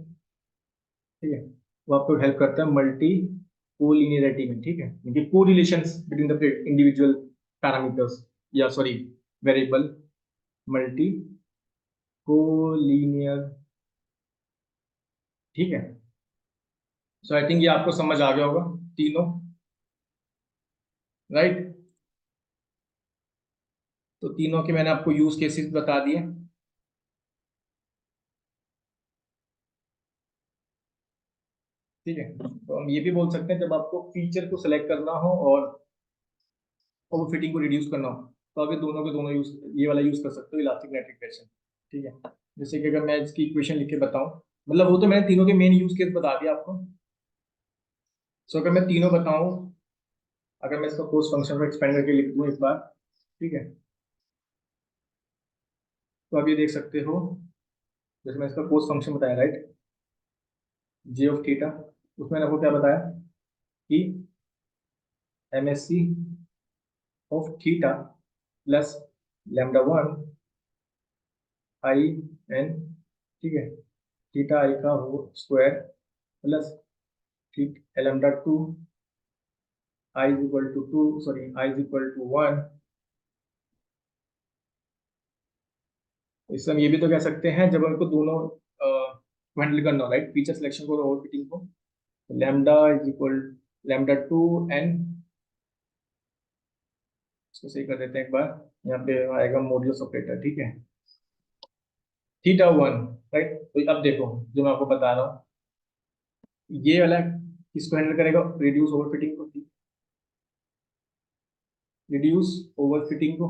ठीक है, वो आपको हेल्प करता है मल्टी कोलिनियरिटी में, ठीक है, क्योंकि correlations between the individual parameters, या सॉरी वेरिएबल, मल्टी कोलिनियर, ठीक है। सो आई थिंक ये आपको समझ आ गया होगा तीनों, राइट। तो तीनों के मैंने आपको यूज केसेस बता दिए, ठीक है। तो हम ये भी बोल सकते हैं, जब आपको फीचर को सिलेक्ट करना हो और ओवर फिटिंग को रिड्यूस करना हो, तो आप ये दोनों के दोनों यूज, ये वाला यूज कर सकते हो, इलास्टिक नेट रिग्रेशन, ठीक है। जैसे कि अगर मैं इसकी इक्वेशन लिख के बताऊं, मतलब वो तो मैंने तीनों के मेन यूज केस बता दिया आपको। सो अगर मैं तीनों बताऊं, अगर मैं इसका कोस फंक्शन को एक्सपेंड करके लिख दूं एक बार, ठीक है, तो आप ये देख सकते हो, जैसे मैं इसका कोस फंक्शन बताया, राइट, जे ऑफ थीटा, उसमें मैंने आपको क्या बताया कि MSc of theta plus λ1 I N, ठीक है, थीटा आई का होल स्क्वायर प्लस ठीक λ2 I is equal to 2, sorry I is equal to 1। इससे हम ये भी तो कह सकते हैं, जब हमको दोनों हैंडल करना हो, राइट, फीचर सिलेक्शन को और ओवर फिटिंग को, लैम्डा इज इक्वल λ2 n, इसको सही कर देते हैं एक बार, यहाँ पे आएगा मॉडुलस ऑपरेटर, ठीक है, θ1, राइट। तो अब देखो, जो मैं आपको बता रहा हूँ, ये वाला किसको हैंडल करेगा, रिड्यूस ओवर फिटिंग को, रिड्यूस ओवर फिटिंग को,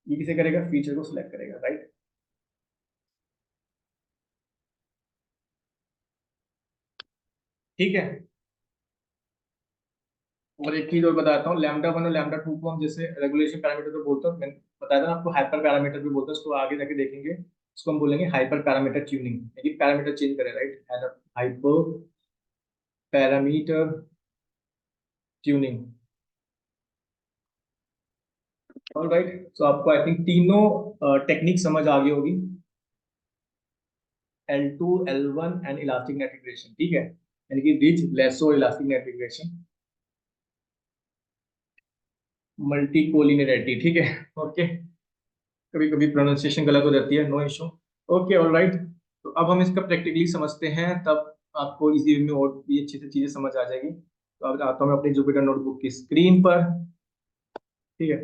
ये किसे करेगा, फीचर को सिलेक्ट करेगा, राइट। ठीक है। और एक चीज और बताता हूँ, λ1 और λ2 को हम जैसे रेगुलेशन पैरामीटर तो बोलते हैं, मैंने बताया था ना आपको, हाइपर पैरामीटर भी बोलते हैं, उसको आगे जाके देखेंगे। उसको हम बोलेंगे हाइपर पैरामीटर ट्यूनिंग, यानी पैरामीटर चेंज करें, right, hyper parameter tuning. Alright, so आपको आई थिंक तीनों टेक्निक समझ आ गई होगी, L2, L1 and elastic net regression, ठीक है, यानी कि ridge, lasso, elastic net regression, multi collinearity, ठीक है। ओके, कभी कभी प्रोनाउंसिएशन गलत हो जाती है, नो इशू। ओके, ऑलराइट, तो अब हम इसका प्रैक्टिकली समझते हैं, तब आपको इजी वे में और भी अच्छी से चीजें समझ आ जाएगी। तो अब आता हूँ मैं अपनी जुपिटर नोटबुक की स्क्रीन पर, ठीक है।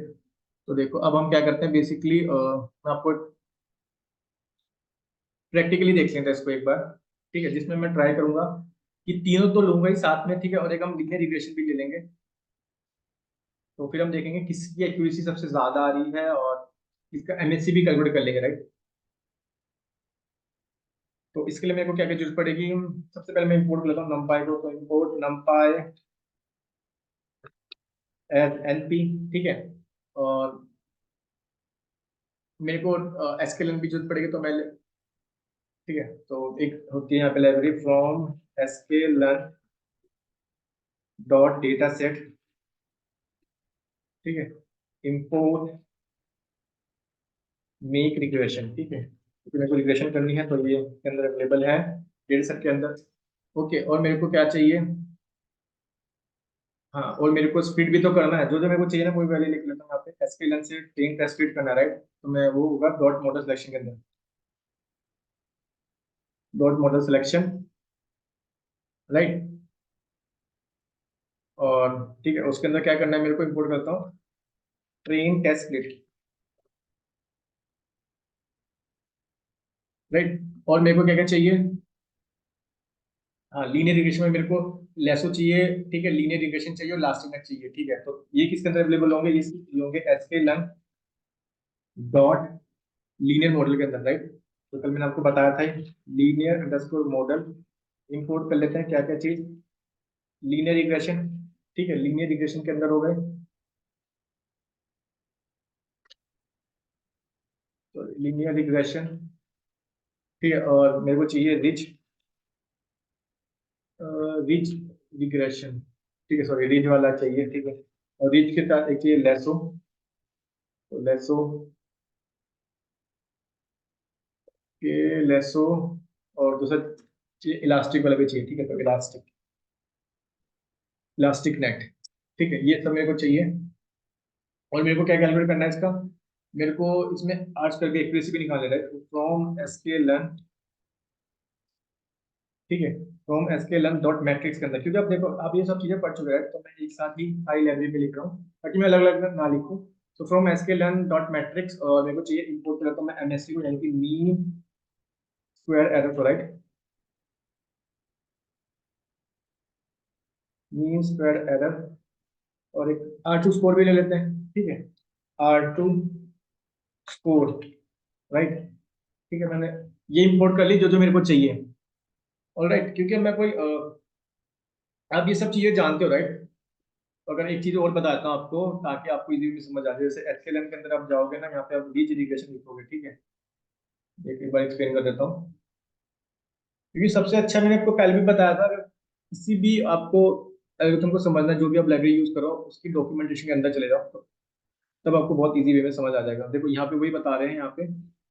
तो देखो अब हम क्या करते हैं, बेसिकली मैं आपको प्रैक्टिकली देख लेते हैं इसको एक बार, ठीक है, जिसमें मैं ट्राई करूंगा कि तीनों तो लूंगा ही साथ में, ठीक है, और एक हम लीनियर रिग्रेशन भी ले लेंगे। तो फिर हम देखेंगे किसकी एक्यूरेसी सबसे ज्यादा आ रही है और इसका एमएससी भी कैलकुलेट कर लेंगे, राइट। तो इसके लिए मेरे को क्या क्या जरूरत पड़ेगी, सबसे पहले मैं इंपोर्ट कर लेता हूँ नमपाई को, तो इंपोर्ट नमपाई एज एनपी, ठीक है। और मेरे को एसकेएलएन की जरूरत पड़ेगी, तो मैं, ठीक है, तो एक होती है यहाँ पे library from SKLN dot data set, ठीक है, इंपोर्ट मेक रिग्रेशन, ठीक है, क्योंकि मेरे को रिग्रेशन करनी है तो ये के अंदर अवेलेबल है डेटा सेट के अंदर। ओके, और मेरे को क्या चाहिए, हाँ, और मेरे को स्पीड भी तो करना है, जो जो मेरे को चाहिए ना वही वैल्यू लिख लेता हूँ यहाँ पे, एसकेएलएन से ट्रेन का स्पीड करना, राइट, तो मैं वो होगा डॉट मॉडल सिलेक्शन के अंदर, डॉट मॉडल सिलेक्शन, राइट। और ठीक है, उसके अंदर क्या करना है, मेरे को इंपोर्ट करता हूँ ट्रेन टेस्ट स्प्लिट, राइट। और मेरे को क्या क्या चाहिए, हाँ, लीनियर रिग्रेशन में मेरे को लेसो चाहिए, ठीक है, लीनियर रिग्रेशन चाहिए और लास्ट नेट चाहिए, ठीक है। तो ये किसके अंदर अवेलेबल होंगे, ये होंगे एसकेएलएन डॉट लीनियर मॉडल के अंदर, राइट। तो कल मैंने आपको बताया था लीनियर अंडरस्कोर मॉडल, इंपोर्ट कर लेते हैं क्या क्या चीज, लीनियर रिग्रेशन, ठीक है, लीनियर रिग्रेशन के अंदर हो गए, तो लीनियर रिग्रेशन, ठीक है, और मेरे को चाहिए रिच, रिच रिग्रेशन, ठीक है, सॉरी रिच वाला चाहिए, ठीक है। और रिच के साथ एक चाहिए लेसो, तो लेसो के लेसो, और दूसरा चाहिए इलास्टिक वाला भी चाहिए, ठीक है, तो इलास्टिक, इलास्टिक नेट, ठीक है, ये सब मेरे को चाहिए। और मेरे को क्या कैलकुलेट करना है इसका, मेरे को इसमें आर्ट्स करके एक्यूरेसी भी निकाल लेना है, फ्रॉम एसकेएलएन, ठीक है, फ्रॉम एसकेएलएन डॉट मैट्रिक्स के अंदर, क्योंकि आप देखो आप ये सब चीजें पढ़ चुके हैं, तो मैं एक साथ ही सारी लाइब्रेरी में लिख रहा हूँ ताकि मैं अलग अलग ना लिखूँ। तो फ्रॉम एसकेएलएन डॉट मैट्रिक्स, और मेरे को चाहिए इंपोर्ट कर लेता हूँ मैं एमएससी को, यानी कि मीन स्क्वायर एरर, तो राइट, मीन स्क्वायर एरर, और एक R2 स्कोर भी ले लेते हैं, ठीक है, R2 स्कोर, राइट, ठीक है, मैंने ये इंपोर्ट कर ली जो जो मेरे को चाहिए। ऑल राइट, क्योंकि मैं कोई आप ये सब चीजें जानते हो, राइट। तो अगर एक चीज और बताता हूँ आपको ताकि आपको इजी में समझ आ जाए, जैसे एसकेएलएन के अंदर आप जाओगे ना, यहाँ पे आप रीच रिग्रेशन लिखोगे, ठीक है, एक बार एक्सप्लेन कर देता हूँ, क्योंकि सबसे अच्छा मैंने आपको पहले भी बताया था, अगर किसी भी आपको एल्गोरिथम को समझना, जो भी आप लाइब्रेरी यूज करो उसकी डॉक्यूमेंटेशन के अंदर चले जाओ, तो तब आपको बहुत इजी वे में समझ आ जाएगा। देखो यहाँ पे वही बता रहे हैं, यहाँ पे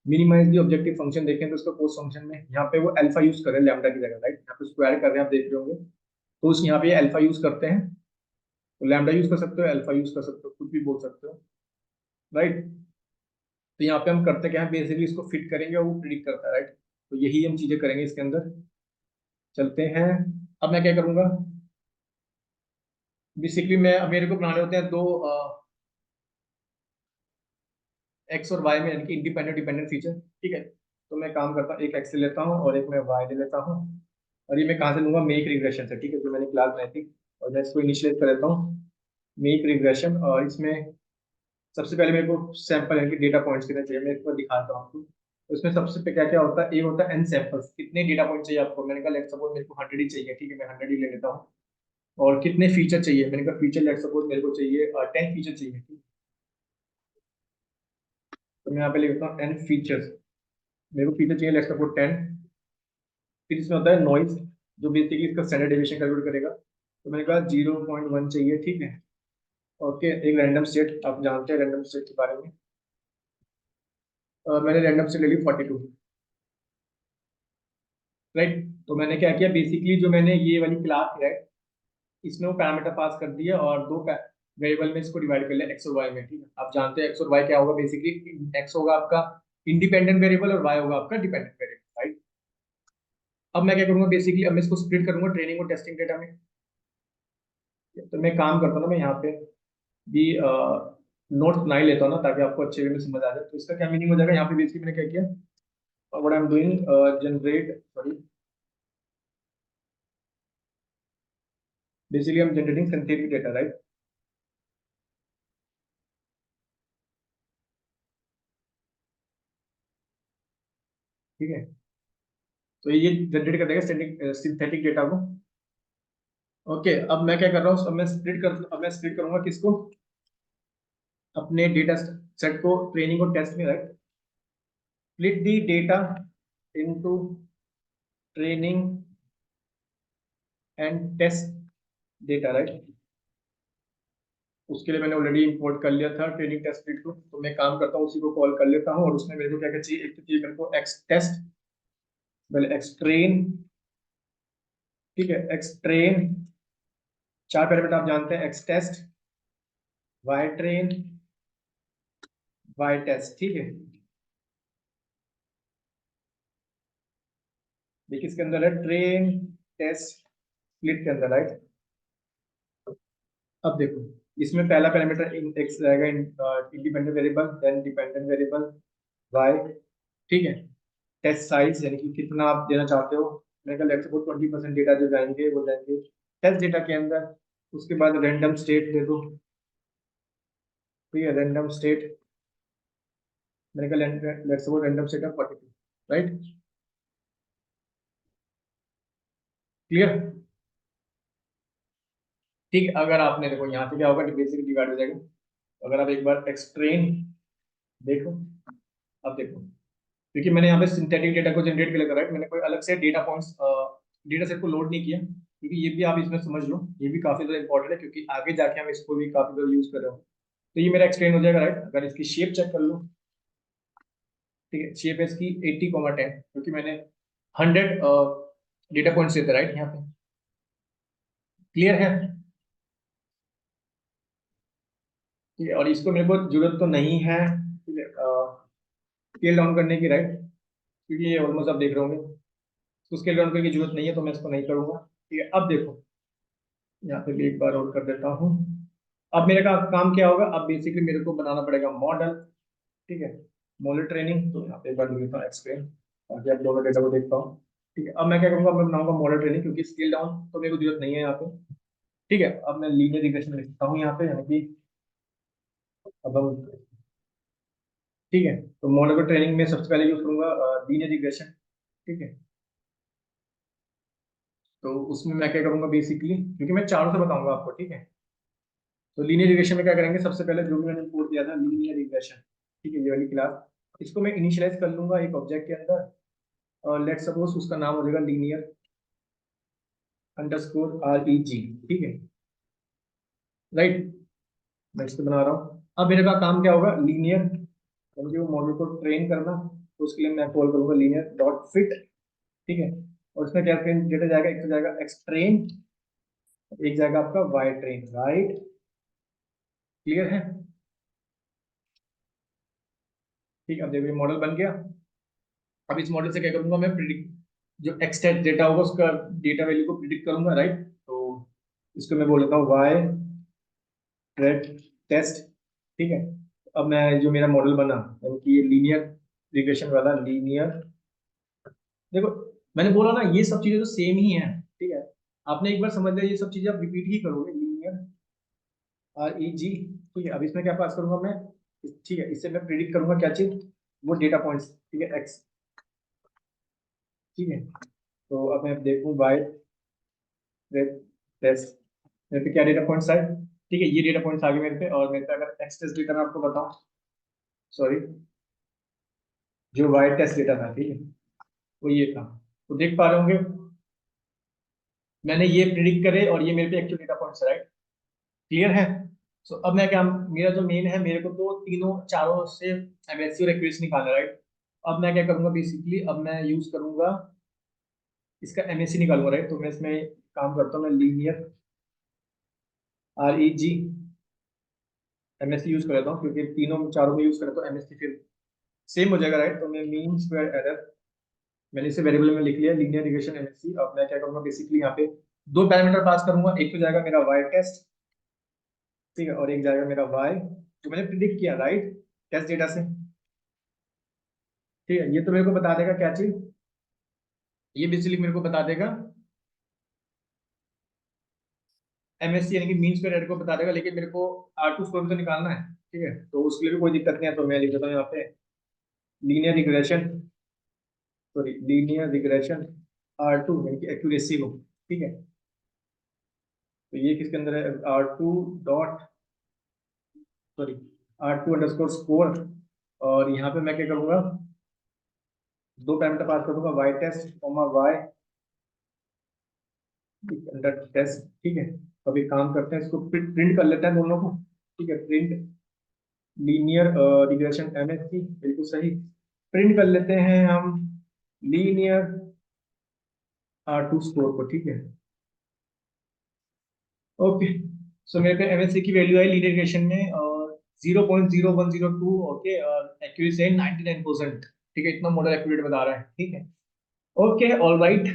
मिनिमाइज दी ऑब्जेक्टिव फंक्शन देखें तो उसका पोस्ट फंक्शन में यहाँ पे वो अल्फा यूज कर रहे हैं लैम्डा की जगह, राइट, यहाँ पे स्क्वायर कर रहे हैं, आप देख रहे होंगे, तो उस यहाँ पे अल्फा यूज करते हैं, तो लैम्डा यूज कर सकते हो, अल्फा यूज कर सकते हो, कुछ भी बोल सकते हो, राइट। तो यहाँ पे हम करते क्या है, बेसिकली इसको फिट करेंगे और वो प्रिडिक्ट करता है, राइट। तो यही हम चीजें करेंगे इसके अंदर, चलते हैं। अब मैं क्या करूंगा, बेसिकली मैं, अब मेरे को बनाने होते हैं दो एक्स और वाई में, यानी कि इंडिपेंडेंट डिपेंडेंट फीचर, ठीक है। तो मैं काम करता हूँ, एक एक्स ले लेता हूँ और एक मैं वाई ले लेता हूँ, और ये मैं कहाँ से लूंगा, मेक रिग्रेशन से, ठीक है, तो मैंने क्लास बनाई थी, और मैं इसको इनिशियलाइज कर देता हूँ मेक रिग्रेशन, और इसमें सबसे पहले मेरे को सैंपल है कि डेटा पॉइंट्स कितने चाहिए, मैं इसको दिखाता हूँ आपको। तो इसमें सबसे पे क्या क्या होता है, एक होता है एन सैंपल्स, कितने डेटा पॉइंट चाहिए आपको, मैंने कहा लेट्स सपोज मेरे को 100 ही चाहिए, ठीक है, मैं 100 ही ले लेता हूँ। और कितने फीचर चाहिए, मैंने कहा फीचर लेट्स सपोज मेरे को चाहिए 10 फीचर चाहिए, ठीक है? तो मैं यहाँ पे लिखता हूँ एन फीचर्स, मेरे को फीचर चाहिए लेट्स सपोज 10। फिर इसमें होता है नॉइज, जो बेसिकली इसका स्टैंडर्ड डेविएशन कैलकुलेट करेगा। तो मैंने कहा 0.1 चाहिए, ठीक है। ओके, एक रैंडम स्टेट, आप जानते हैं रैंडम स्टेट के बारे में। मैंने रैंडम स्टेट ले ली 42, राइट। तो मैंने क्या किया, बेसिकली जो मैंने ये वाली क्लास है इसमें वो पैरामीटर पास कर दिया और दो वेरिएबल में इसको डिवाइड कर लिया एक्स और वाई में, ठीक है। आप जानते हैं एक्स और वाई क्या होगा, बेसिकली एक्स होगा आपका इंडिपेंडेंट वेरिएबल और वाई होगा आपका डिपेंडेंट वेरिएबल, राइट। अब मैं क्या करूंगा, बेसिकली अब मैं इसको स्प्लिट करूंगा ट्रेनिंग और टेस्टिंग डेटा में। तो मैं काम करता हूँ ना, मैं यहाँ पे भी नोट्स बना ही लेता हूँ ना, ताकि आपको अच्छे वे में समझ आ जाए। तो इसका क्या मीनिंग हो जाएगा, यहाँ पे बेसिकली मैंने क्या किया, what I am doing, generate, sorry, basically I am generating synthetic data, right. ठीक है, तो ये जनरेट कर देगा सिंथेटिक डेटा को। ओके, अब मैं क्या कर रहा हूँ, अब मैं स्प्लिट करूंगा किसको, अपने डेटा सेट को ट्रेनिंग और टेस्ट में, right. Split the data into training and test data, right. उसके लिए मैंने ऑलरेडी इंपोर्ट कर लिया था ट्रेनिंग टेस्ट स्प्लिट को। तो मैं काम करता हूँ, उसी को कॉल कर लेता हूँ और उसमें मेरे को क्या क्या चाहिए, एक तो चाहिए मेरे को एक्स टेस्ट, पहले एक्स ट्रेन, ठीक है, एक्स ट्रेन, चार पैरामीटर आप जानते हैं, X test, Y train, Y test, ठीक है। देखिए इसके अंदर है ट्रेन टेस्ट स्प्लिट के अंदर, राइट। अब देखो, इसमें पहला पैरामीटर एक्स रहेगा, independent variable, then dependent variable Y, ठीक है। टेस्ट साइज यानी कि कितना आप देना चाहते हो, मेरे ख्याल लेट्स सपोज 20% डेटा जो जाएंगे वो जाएंगे टेस्ट डेटा के अंदर। उसके बाद रैंडम स्टेट दे दो, ठीक है, रैंडम स्टेट, मेरे ख्याल लेट्स सपोज रैंडम स्टेट है 42, राइट। क्लियर, ठीक है। अगर आपने देखो यहाँ से क्या होगा, बेसिकली डिवाइड हो जाएगा। अगर आप एक बार एक्सट्रेन देखो, अब देखो, क्योंकि मैंने यहाँ पे सिंथेटिक डेटा को जनरेट के लिए करा है, मैंने कोई अलग से डेटा पॉइंट्स डेटा सेट को लोड नहीं किया, क्योंकि ये भी आप इसमें समझ लो, ये भी काफी ज्यादा इंपॉर्टेंट है, क्योंकि आगे जाके हम इसको भी काफी ज्यादा यूज कर रहे हो। तो ये मेरा एक्सप्लेन हो जाएगा, राइट। अगर इसकी शेप चेक कर लो, ठीक है, शेप है इसकी 80,10, क्योंकि मैंने 100 डेटा पॉइंट्स देते, राइट, यहाँ पे। क्लियर है, ठीक है। और इसको मेरे को जरूरत तो नहीं है, ठीक है, स्केल डाउन करने की, राइट, क्योंकि ये ऑलमोस्ट आप देख रहे होंगे, तो स्केल डाउन करने की जरूरत नहीं है, तो मैं इसको नहीं करूंगा, ठीक है। अब देखो, यहाँ पे भी एक बार और कर देता हूँ। अब मेरे का काम क्या होगा, अब बेसिकली मेरे को बनाना पड़ेगा मॉडल, ठीक है, मॉडल ट्रेनिंग। तो यहाँ पे एक बार लिख देता हूँ एक्सप्लेन, ताकि आप दोनों डेटा को देख पाओ, ठीक है। अब मैं क्या करूंगा, मैं बनाऊंगा मॉडल ट्रेनिंग, क्योंकि स्केल डाउन तो मेरे को जरूरत नहीं है यहाँ पे, ठीक है। अब मैं लीनियर रिग्रेशन लिखता हूँ यहाँ पे, यानी कि अब हम, ठीक है, तो मॉडल को ट्रेनिंग में सबसे पहले यूज करूंगा लीनियर रिग्रेशन, ठीक है। तो उसमें मैं क्या करूंगा बेसिकली, क्योंकि मैं चारों से बताऊंगा आपको, ठीक है। तो लीनियर रिग्रेशन में क्या करेंगे, सबसे पहले जो भी मैंने इंपोर्ट किया था लीनियर रिग्रेशन, ठीक है, ये वाली क्लास, इसको मैं इनिशियलाइज कर लूंगा एक ऑब्जेक्ट के अंदर, और लेट सपोज उसका नाम हो जाएगा लीनियर अंडरस्कोर आर ई जी, ठीक है, राइट। मैं इसको बना रहा हूँ। अब मेरे का काम क्या होगा, लीनियर, यानी वो मॉडल को ट्रेन करना। तो उसके लिए मैं कॉल करूंगा लीनियर डॉट फिट, ठीक है। और उसमें क्या ट्रेन डेटा जाएगा, एक तो जाएगा एक्स ट्रेन, एक जाएगा आपका वाई ट्रेन, राइट। क्लियर है, ठीक है। अब देखो ये मॉडल बन गया। अब इस मॉडल से क्या करूंगा, मैं प्रिडिक्ट, जो एक्सटेंट डेटा होगा उसका डेटा वैल्यू को प्रिडिक्ट करूंगा, राइट। तो इसको मैं बोल देता हूँ वाई ट्रेड टेस्ट, ठीक है। अब मैं जो मेरा मॉडल बना, यानी कि ये लीनियर रिग्रेशन वाला लीनियर, देखो मैंने बोला ना ये सब चीजें तो सेम ही है, ठीक है। आपने एक बार समझ लिया, ये सब चीजें आप रिपीट ही करोगे, लीनियर आर ई जी, ठीक है। अब इसमें क्या पास करूंगा मैं, ठीक है, इससे मैं प्रिडिक्ट करूंगा क्या चीज, वो डेटा पॉइंट्स, ठीक है, एक्स, ठीक है। तो अब मैं देखूं वाई टेस्ट, मेरे पे क्या डेटा पॉइंट्स आए, ठीक है, ये डेटा पॉइंट्स आ गए मेरे पे। और मेरे पे अगर एक्स टेस्ट डेटा मैं आपको बताऊं, सॉरी, जो वाई टेस्ट डेटा था, ठीक है, वो ये था। तो देख पा रहे होंगे मैंने ये प्रिडिक्ट करे और ये मेरे पे actual data points, right. Clear है। सो अब मैं क्या, मेरा जो मेन है, मेरे को तो तीनों चारों से एमएससी और एक्यूरेसी निकालना, राइट। अब मैं क्या करूंगा बेसिकली, अब मैं यूज करूंगा इसका एमएससी निकालूंगा, राइट। तो मैं इसमें काम करता हूँ, मैं लीनियर REG एमएससी यूज कर लेता हूँ, क्योंकि तीनों चारों में यूज करें तो एमएससी फिर सेम हो जाएगा, राइट। तो मैं मीन स्क्वायर एरर, मैंने इसे वेरिएबल में लिख लिया लीनियर रिग्रेशन एमएससी। अब मैं क्या करूंगा बेसिकली, यहाँ पे दो पैरामीटर पास करूंगा, एक तो जाएगा मेरा वाई टेस्ट, ठीक है, और एक जाएगा मेरा वाई जो मैंने प्रिडिक्ट किया, राइट, टेस्ट डेटा से। ठीक है, ये तो मेरे को बता देगा क्या चीज, ये बेसिकली मेरे को बता देगा एमएससी यानी कि मीन स्क्वायर एरर को बता देगा, लेकिन मेरे को R2 स्कोर भी तो निकालना है, ठीक है। तो उसके लिए भी कोई दिक्कत नहीं है, तो मैं लिख देता हूँ यहाँ पे linear regression, sorry linear regression R2 यानी कि एक्यूरेसी को, ठीक है। तो ये किसके अंदर है, R2 dot, sorry R2 underscore score, और यहाँ पे मैं क्या करूंगा, दो पैरामीटर पास कर दूंगा, Y test Y under test, ठीक है। तो अभी काम करते हैं, इसको प्रिंट कर लेते हैं दोनों को, ठीक है। प्रिंट लीनियर रिग्रेशन एमएससी, बिल्कुल सही। प्रिंट कर लेते हैं हम लीनियर R2 स्कोर को, ठीक है। ओके, सो मेरे पे एमएससी की वैल्यू आई लीनियर रिग्रेशन में और 0.0102, ओके, और एक्यूरेसी है 99%, ठीक है। इतना मॉडल एक्यूरेट बता रहा है, ठीक है। Okay, all right.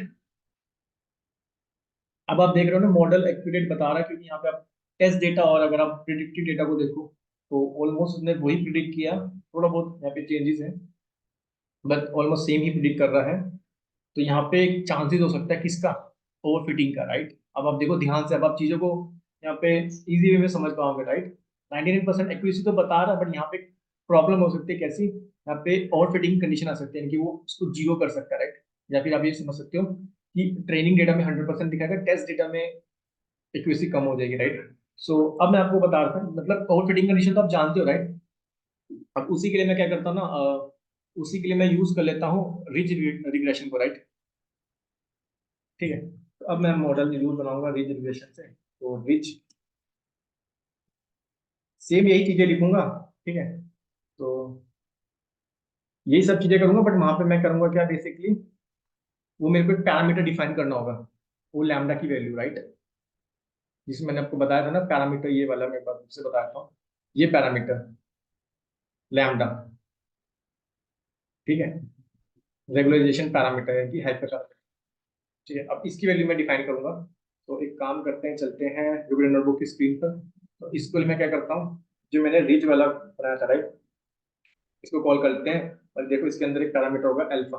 अब आप देख रहे हो ना, मॉडल एक्यूरेट बता रहा है, क्योंकि यहाँ पे आप टेस्ट डेटा और अगर आप प्रिडिक्टिव डेटा को देखो तो ऑलमोस्ट उसने वही प्रिडिक्ट किया, थोड़ा बहुत यहाँ पे चेंजेस है, but almost same he predict कर रहा है। तो यहाँ पे एक चांसेस हो सकता है किसका, ओवरफिटिंग का, राइट। अब आप देखो ध्यान से, अब आप चीजों को यहाँ पे इजी वे में समझ पाओगे, राइट। 99% एक्यूरेसी तो बता रहा है, बट यहाँ पे प्रॉब्लम हो सकती है कैसी, यहाँ पे ओवरफिटिंग कंडीशन आ सकती है, यानी कि वो उसको जीरो कर सकता है, राइट। या फिर आप ये समझ सकते हो कि ट्रेनिंग डेटा में 100% दिखाएगा, टेस्ट डेटा में एक्यूरेसी कम हो जाएगी, राइट। सो अब मैं आपको बता रहा था, मतलब ओवरफिटिंग कंडीशन तो आप जानते हो, राइट। अब उसी के लिए मैं क्या करता हूँ ना, उसी के लिए मैं यूज कर लेता हूँ रिज रिग्रेशन को, राइट, ठीक है। तो अब मैं मॉडल जरूर बनाऊंगा रिज रिग्रेशन से, तो रिज सेम यही चीजें लिखूंगा, ठीक है। तो यही सब चीजें करूंगा, बट वहां पे मैं करूंगा क्या बेसिकली, वो मेरे को एक पैरामीटर डिफाइन करना होगा, वो लैम्डा की वैल्यू, राइट। जिसमें मैंने आपको बताया था ना पैरामीटर, ये वाला मैं बात से बताया था, ये पैरामीटर लैम्डा, ठीक है, रेगुलराइजेशन पैरामीटर है कि हाइपर, ठीक है। अब इसकी वैल्यू मैं डिफाइन करूंगा। तो एक काम करते हैं, चलते हैं जुपिटर नोटबुक की स्क्रीन पर। तो इसको मैं क्या करता हूँ, जो मैंने रिज वाला बनाया था, राइट, इसको कॉल करते हैं। और देखो इसके अंदर एक पैरामीटर होगा alpha,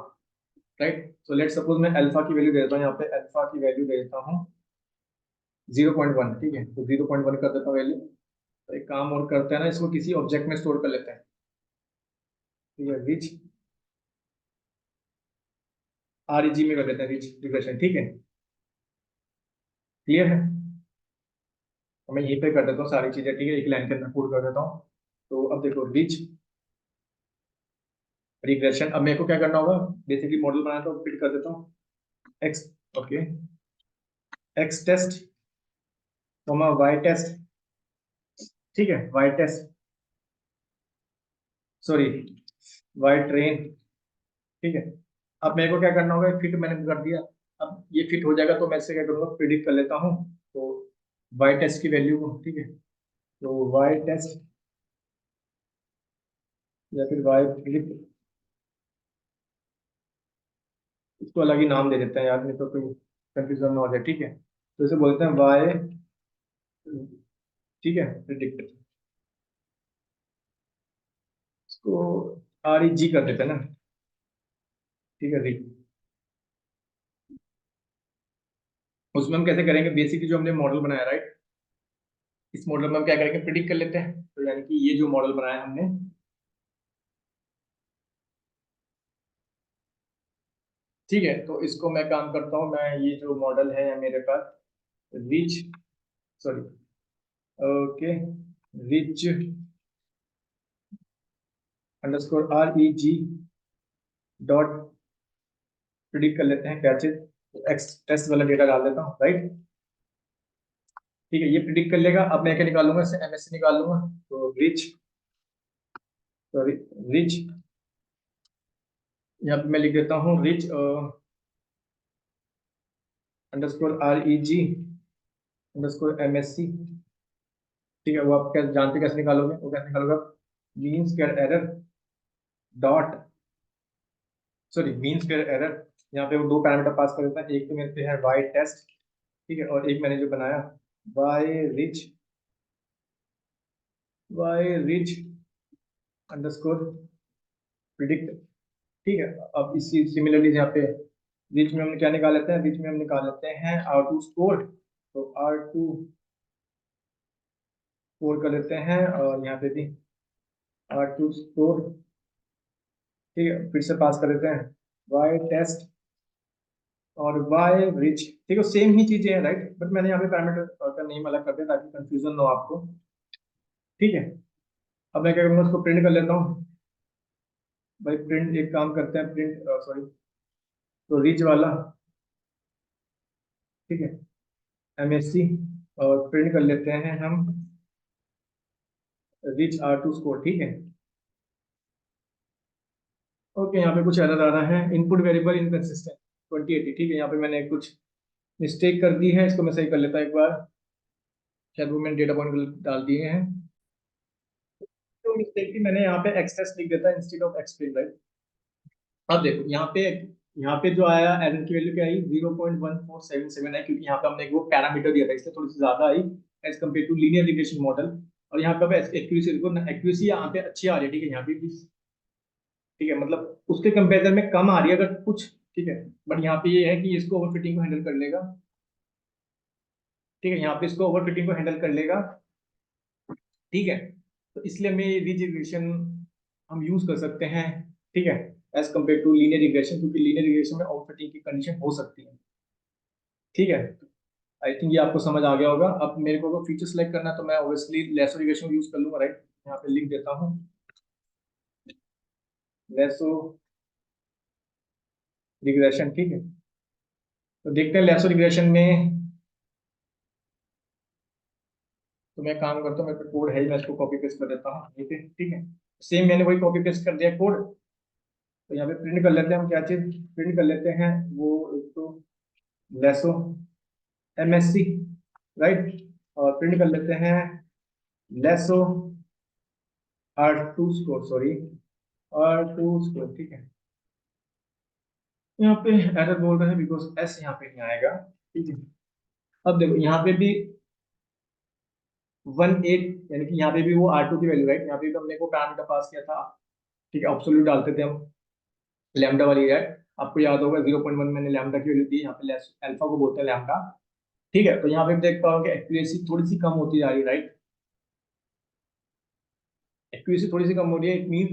right. So let suppose मैं अल्फा की वैल्यू दे देता हूँ, यहाँ पे अल्फा की वैल्यू दे देता हूँ 0.1, ठीक है। तो 0.1 कर देता हूँ वैल्यू। तो एक काम और करते हैं ना, इसको किसी ऑब्जेक्ट में स्टोर कर लेते हैं, ठीक है। रिच REG में कर लेते हैं, रिच रिग्रेशन, ठीक है। क्लियर है। तो मैं यहीं पे कर देता हूँ सारी चीजें, ठीक है, एक लाइन के अंदर पुट कर देता हूँ। तो अब देखो रिच रिग्रेशन, अब मेरे को क्या करना होगा, बेसिकली मॉडल बनाया तो फिट कर देता हूँ X, okay, X test Y test, ठीक है, Y test, sorry Y train, ठीक है। अब मेरे को क्या करना होगा, फिट मैंने कर दिया। अब ये फिट हो जाएगा तो मैं इससे क्या करूँगा, प्रिडिक्ट कर लेता हूँ। तो वाई टेस्ट की वैल्यू को, ठीक है। तो वाई टेस्ट या फिर वाई प्रिडिक्ट, इसको अलग ही नाम दे देते हैं यार, नहीं तो कोई कंफ्यूजन ना हो जाए, ठीक है। तो इसे बोलते हैं वाई, ठीक है, प्रिडिक्ट, इसको REG कर देते हैं ना, ठीक है, री। उसमें हम कैसे करेंगे, बेसिकली जो हमने मॉडल बनाया, राइट, इस मॉडल में हम क्या करेंगे, प्रिडिक्ट कर लेते हैं। तो यानी कि ये जो मॉडल बनाया हमने, ठीक है, तो इसको मैं काम करता हूँ, मैं ये जो मॉडल है मेरे पास ridge, sorry, okay, ridge underscore REG dot predict कर लेते हैं कैच इट, एक्स टेस्ट वाला डेटा डाल देता हूँ, राइट। ठीक है, ये प्रिडिक्ट कर लेगा। अब मैं क्या निकालूंगा, इससे एमएससी निकालूंगा। तो रिच, सॉरी, रिच, यहाँ पे मैं लिख देता हूँ rich underscore REG underscore MSC। ठीक है, वो आप कैसे जानते, कैसे निकालोगे, वो कैसे निकालोगे, mean square error dot, sorry, mean square error. यहाँ पे वो दो पैरामीटर पास कर देता है, एक तो मेरे पे है वाई टेस्ट, ठीक है, और एक मैंने जो बनाया Y rich, Y rich underscore predict. ठीक है, अब इसी सिमिलरली यहाँ पे रिच में हम क्या निकाल लेते हैं, रिच में हम निकाल लेते हैं R2 स्कोर। तो R2 स्कोर कर लेते हैं, और यहाँ पे भी R2 स्कोर, ठीक है, फिर से पास कर देते हैं वाई टेस्ट और वाई रिच। ठीक है, सेम ही चीजें हैं, राइट, बट मैंने यहाँ पे पैरामीटर का नेम अलग कर दिया ताकि कंफ्यूजन ना हो आपको। ठीक है, अब मैं क्या करूँगा, उसको प्रिंट कर लेता हूँ। भाई प्रिंट, एक काम करते हैं, प्रिंट, सॉरी, तो रिच वाला, ठीक है, MSC, और प्रिंट कर लेते हैं हम रिच R2 स्कोर। ठीक है, ओके, यहाँ पे कुछ एरर आ रहा है, इनपुट वेरिएबल इनकंसिस्टेंट 2080। ठीक है, यहाँ पे मैंने कुछ मिस्टेक कर दी है, इसको मैं सही कर लेता हूँ एक बार। शायद वो मैंने डेटा पॉइंट डाल दिए हैं, तो मिस्टेक थी, मैंने यहाँ पे एक्सेस लिख देता इंस्टेड ऑफ एक्सप्लेन, राइट। अब देखो यहाँ पे जो आया एरर की वैल्यू क्या आई, 0.1477 है, क्योंकि यहाँ पे हमने एक वो पैरामीटर दिया था, इसलिए थोड़ी सी ज्यादा I as compare to linear regression model. और यहाँ पे एक्यूरेसी देखो ना, एक्यूरेसी यहाँ पे अच्छी आ रही है, ठीक है, यहाँ पे भी, ठीक है, मतलब उसके कंपेरिजन में कम आ रही है अगर कुछ, ठीक है, बट यहाँ पे ये है कि इसको ओवरफिटिंग को हैंडल कर लेगा। ठीक है, यहाँ पे इसको ओवरफिटिंग को हैंडल कर लेगा। ठीक है, तो इसलिए हमें रिज रिग्रेशन हम यूज कर सकते हैं, ठीक है, as compare to linear regression, क्योंकि लीनियर रिग्रेशन में ओवरफिटिंग की कंडीशन हो सकती है। ठीक है, आई थिंक ये आपको समझ आ गया होगा। अब मेरे को अगर फीचर सेलेक्ट करना है तो मैं ऑब्वियसली लेसो रिग्रेशन यूज कर लूंगा, राइट। यहाँ पे लिख देता हूँ लेसो रिग्रेशन। ठीक है, तो देखते हैं लेसो रिग्रेशन में। तो मैं काम करता हूँ, मेरे पे कोड है ही, मैं इसको कॉपी पेस्ट कर देता हूँ यहीं पे। ठीक है, सेम मैंने वही कॉपी पेस्ट कर दिया कोड। तो यहाँ पे प्रिंट कर लेते हैं हम, क्या चीज प्रिंट कर लेते हैं, वो एक तो लेसो MSC, राइट, और प्रिंट कर लेते हैं lasso R2 score, sorry, R2 score. ठीक है, यहाँ पे एरर बोल रहे हैं बिकॉज एस यहाँ पे नहीं आएगा। ठीक है, अब देखो यहाँ पे भी 18, यानी कि यहाँ पे भी वो R2 की वैल्यू, राइट, यहाँ पे भी हमने को पैरामीटर पास किया था। ठीक है, एब्सोल्यूट डालते थे हम, लैम्डा वाली, राइट, आपको याद होगा 0.1 मैंने लैम्डा की वैल्यू दी, यहाँ पे अल्फा को बोलते हैं लैम्डा। ठीक है, तो यहाँ पे देख पाओगे एक्यूरेसी थोड़ी सी कम होती जा रही है, राइट, एक्यूरेसी थोड़ी सी कम हो रही है। इट मीन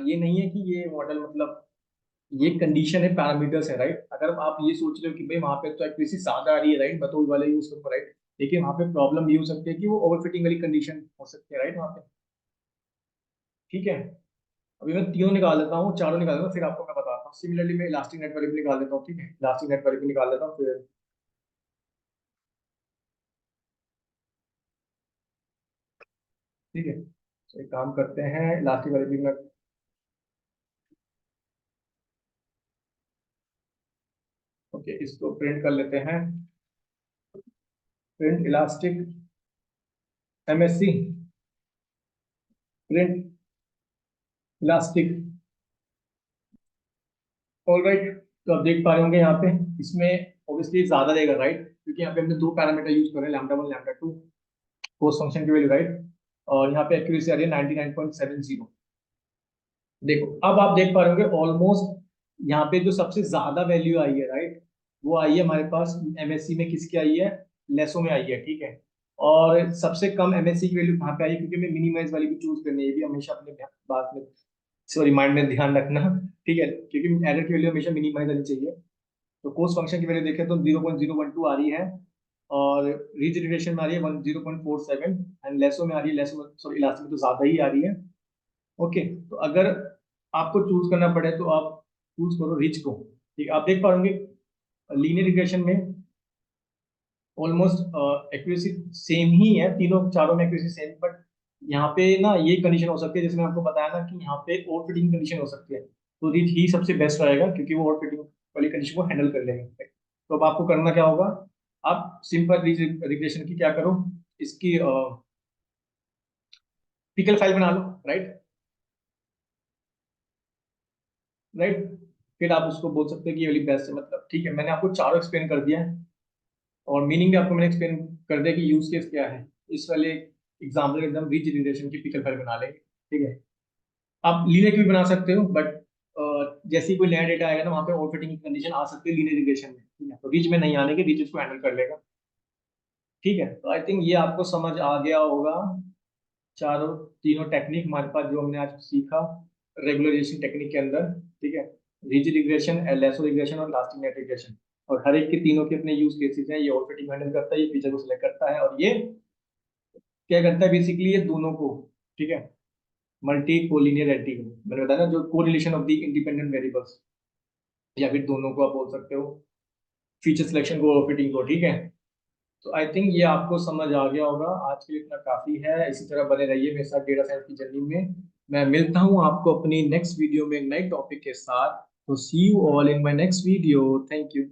ये नहीं है कि ये मॉडल, मतलब ये कंडीशन है, पैरामीटर्स है, राइट। अगर आप ये सोच रहे हो कि भाई वहां पे तो एक्यूरेसी ज्यादा आ रही है, राइट, मैं तो वही वाला यूज करूंगा, राइट, लेकिन वहां पे प्रॉब्लम ये हो सकती है कि वो ओवरफिटिंग वाली कंडीशन हो सकती है, राइट, वहां पे। ठीक है, अभी मैं तीनों निकाल देता हूँ, चारों निकाल देता हूँ, फिर आपको मैं बताता हूँ। सिमिलरली मैं इलास्टिक नेटवर्क भी निकाल देता हूँ, ठीक है, इलास्टिक नेटवर्क भी निकाल देता हूँ फिर। ठीक है, तो एक काम करते हैं, इलास्टिक वाले भी मैं, ओके, इसको प्रिंट कर लेते हैं, print elastic MSC, print elastic, all right. तो आप देख पा रहे होंगे यहाँ पे, इसमें ऑब्वियसली ज्यादा देगा, राइट, क्योंकि यहाँ पे हमने दो पैरामीटर यूज कर रहे हैं, लैम्डा 1 लैम्डा 2, कोस फंक्शन की वैल्यू, राइट, और यहाँ पे एक्यूरेसी आ रही है 99.70। देखो, अब आप देख पा रहे होंगे ऑलमोस्ट यहाँ पे जो सबसे ज्यादा वैल्यू आई है, राइट, वो आई है हमारे पास MSC में, किसकी आई है, लेसो में आई है। ठीक है, और सबसे कम MSC की वैल्यू कहाँ पे आई है, क्योंकि हमें मिनिमाइज वाली भी चूज करनी है, ये भी हमेशा अपने बात में, सॉरी, माइंड में ध्यान रखना। ठीक है, क्योंकि एरर की वैल्यू हमेशा मिनिमाइज आनी चाहिए। तो कोस फंक्शन की वैल्यू देखें तो 0.012 आ रही है, और रीजनरेशन में आ रही है 0.47, एंड लेसो में आ रही है, लेसो, सॉरी, इलास्टिक में तो ज्यादा ही आ रही है। ओके, तो अगर आपको चूज करना पड़े तो आप चूज करो रिच को। ठीक है, आप देख पाओगे लीनियर रिग्रेशन में ऑलमोस्ट एक्यूरेसी सेम ही है, तीनों चारों में एक्यूरेसी सेम, बट यहाँ पे ना ये कंडीशन हो सकती है, जैसे मैं आपको बताया ना कि यहाँ पे ओवर फिटिंग कंडीशन हो सकती है, तो रिच ही सबसे बेस्ट रहेगा क्योंकि वो ओवर फिटिंग वाली कंडीशन को हैंडल कर लेंगे। तो अब आपको करना क्या होगा, आप सिंपल रिग्रेशन की क्या करो, इसकी पिकल फाइल बना लो, राइट राइट। फिर आप उसको बोल सकते हैं कि ये वाली बेस्ट है, मतलब ठीक है, मैंने आपको चारों एक्सप्लेन कर दिया है और मीनिंग भी आपको मैंने एक्सप्लेन कर दिया कि यूज केस क्या है। इस वाले एग्जाम्पल के एकदम रिच रिलेशन की पिकल फाइल बना लेंगे, ठीक है। आप लीनियर भी बना सकते हो, बट जैसे ही कोई नया डेटा आएगा ना वहाँ पे ओवर फिटिंग की कंडीशन आ सकती है लीनियर रिग्रेशन में, ठीक है, तो रिच में नहीं आने के रिच उसको हैंडल कर लेगा। ठीक है, तो आई थिंक ये आपको समझ आ गया होगा, चारों तीनों टेक्निक हमारे पास जो हमने आज सीखा रेगुलराइजेशन टेक्निक के अंदर। ठीक है, रिज रिग्रेशन, लेसो रिग्रेशन और लास्टिंग नेट रिग्रेशन, और हर एक के तीनों के अपने यूज केसेस हैं। ये ओवर फिटिंग हैंडल करता है, ये फीचर को सिलेक्ट करता है, और ये क्या करता है बेसिकली, ये दोनों को, ठीक है, मल्टी कोलिनियरिटी को मैंने बताया ना, जो correlation of the independent variables, या फिर दोनों को आप बोल सकते हो, फीचर सिलेक्शन को, ओवर फिटिंग को। ठीक है, तो आई थिंक ये आपको समझ आ गया होगा। आज के लिए इतना काफी है, इसी तरह बने रहिए मेरे साथ डेटा साइंस की जर्नी में। मैं मिलता हूँ आपको अपनी नेक्स्ट वीडियो में एक नए टॉपिक के साथ। तो see you all in my next video, thank you.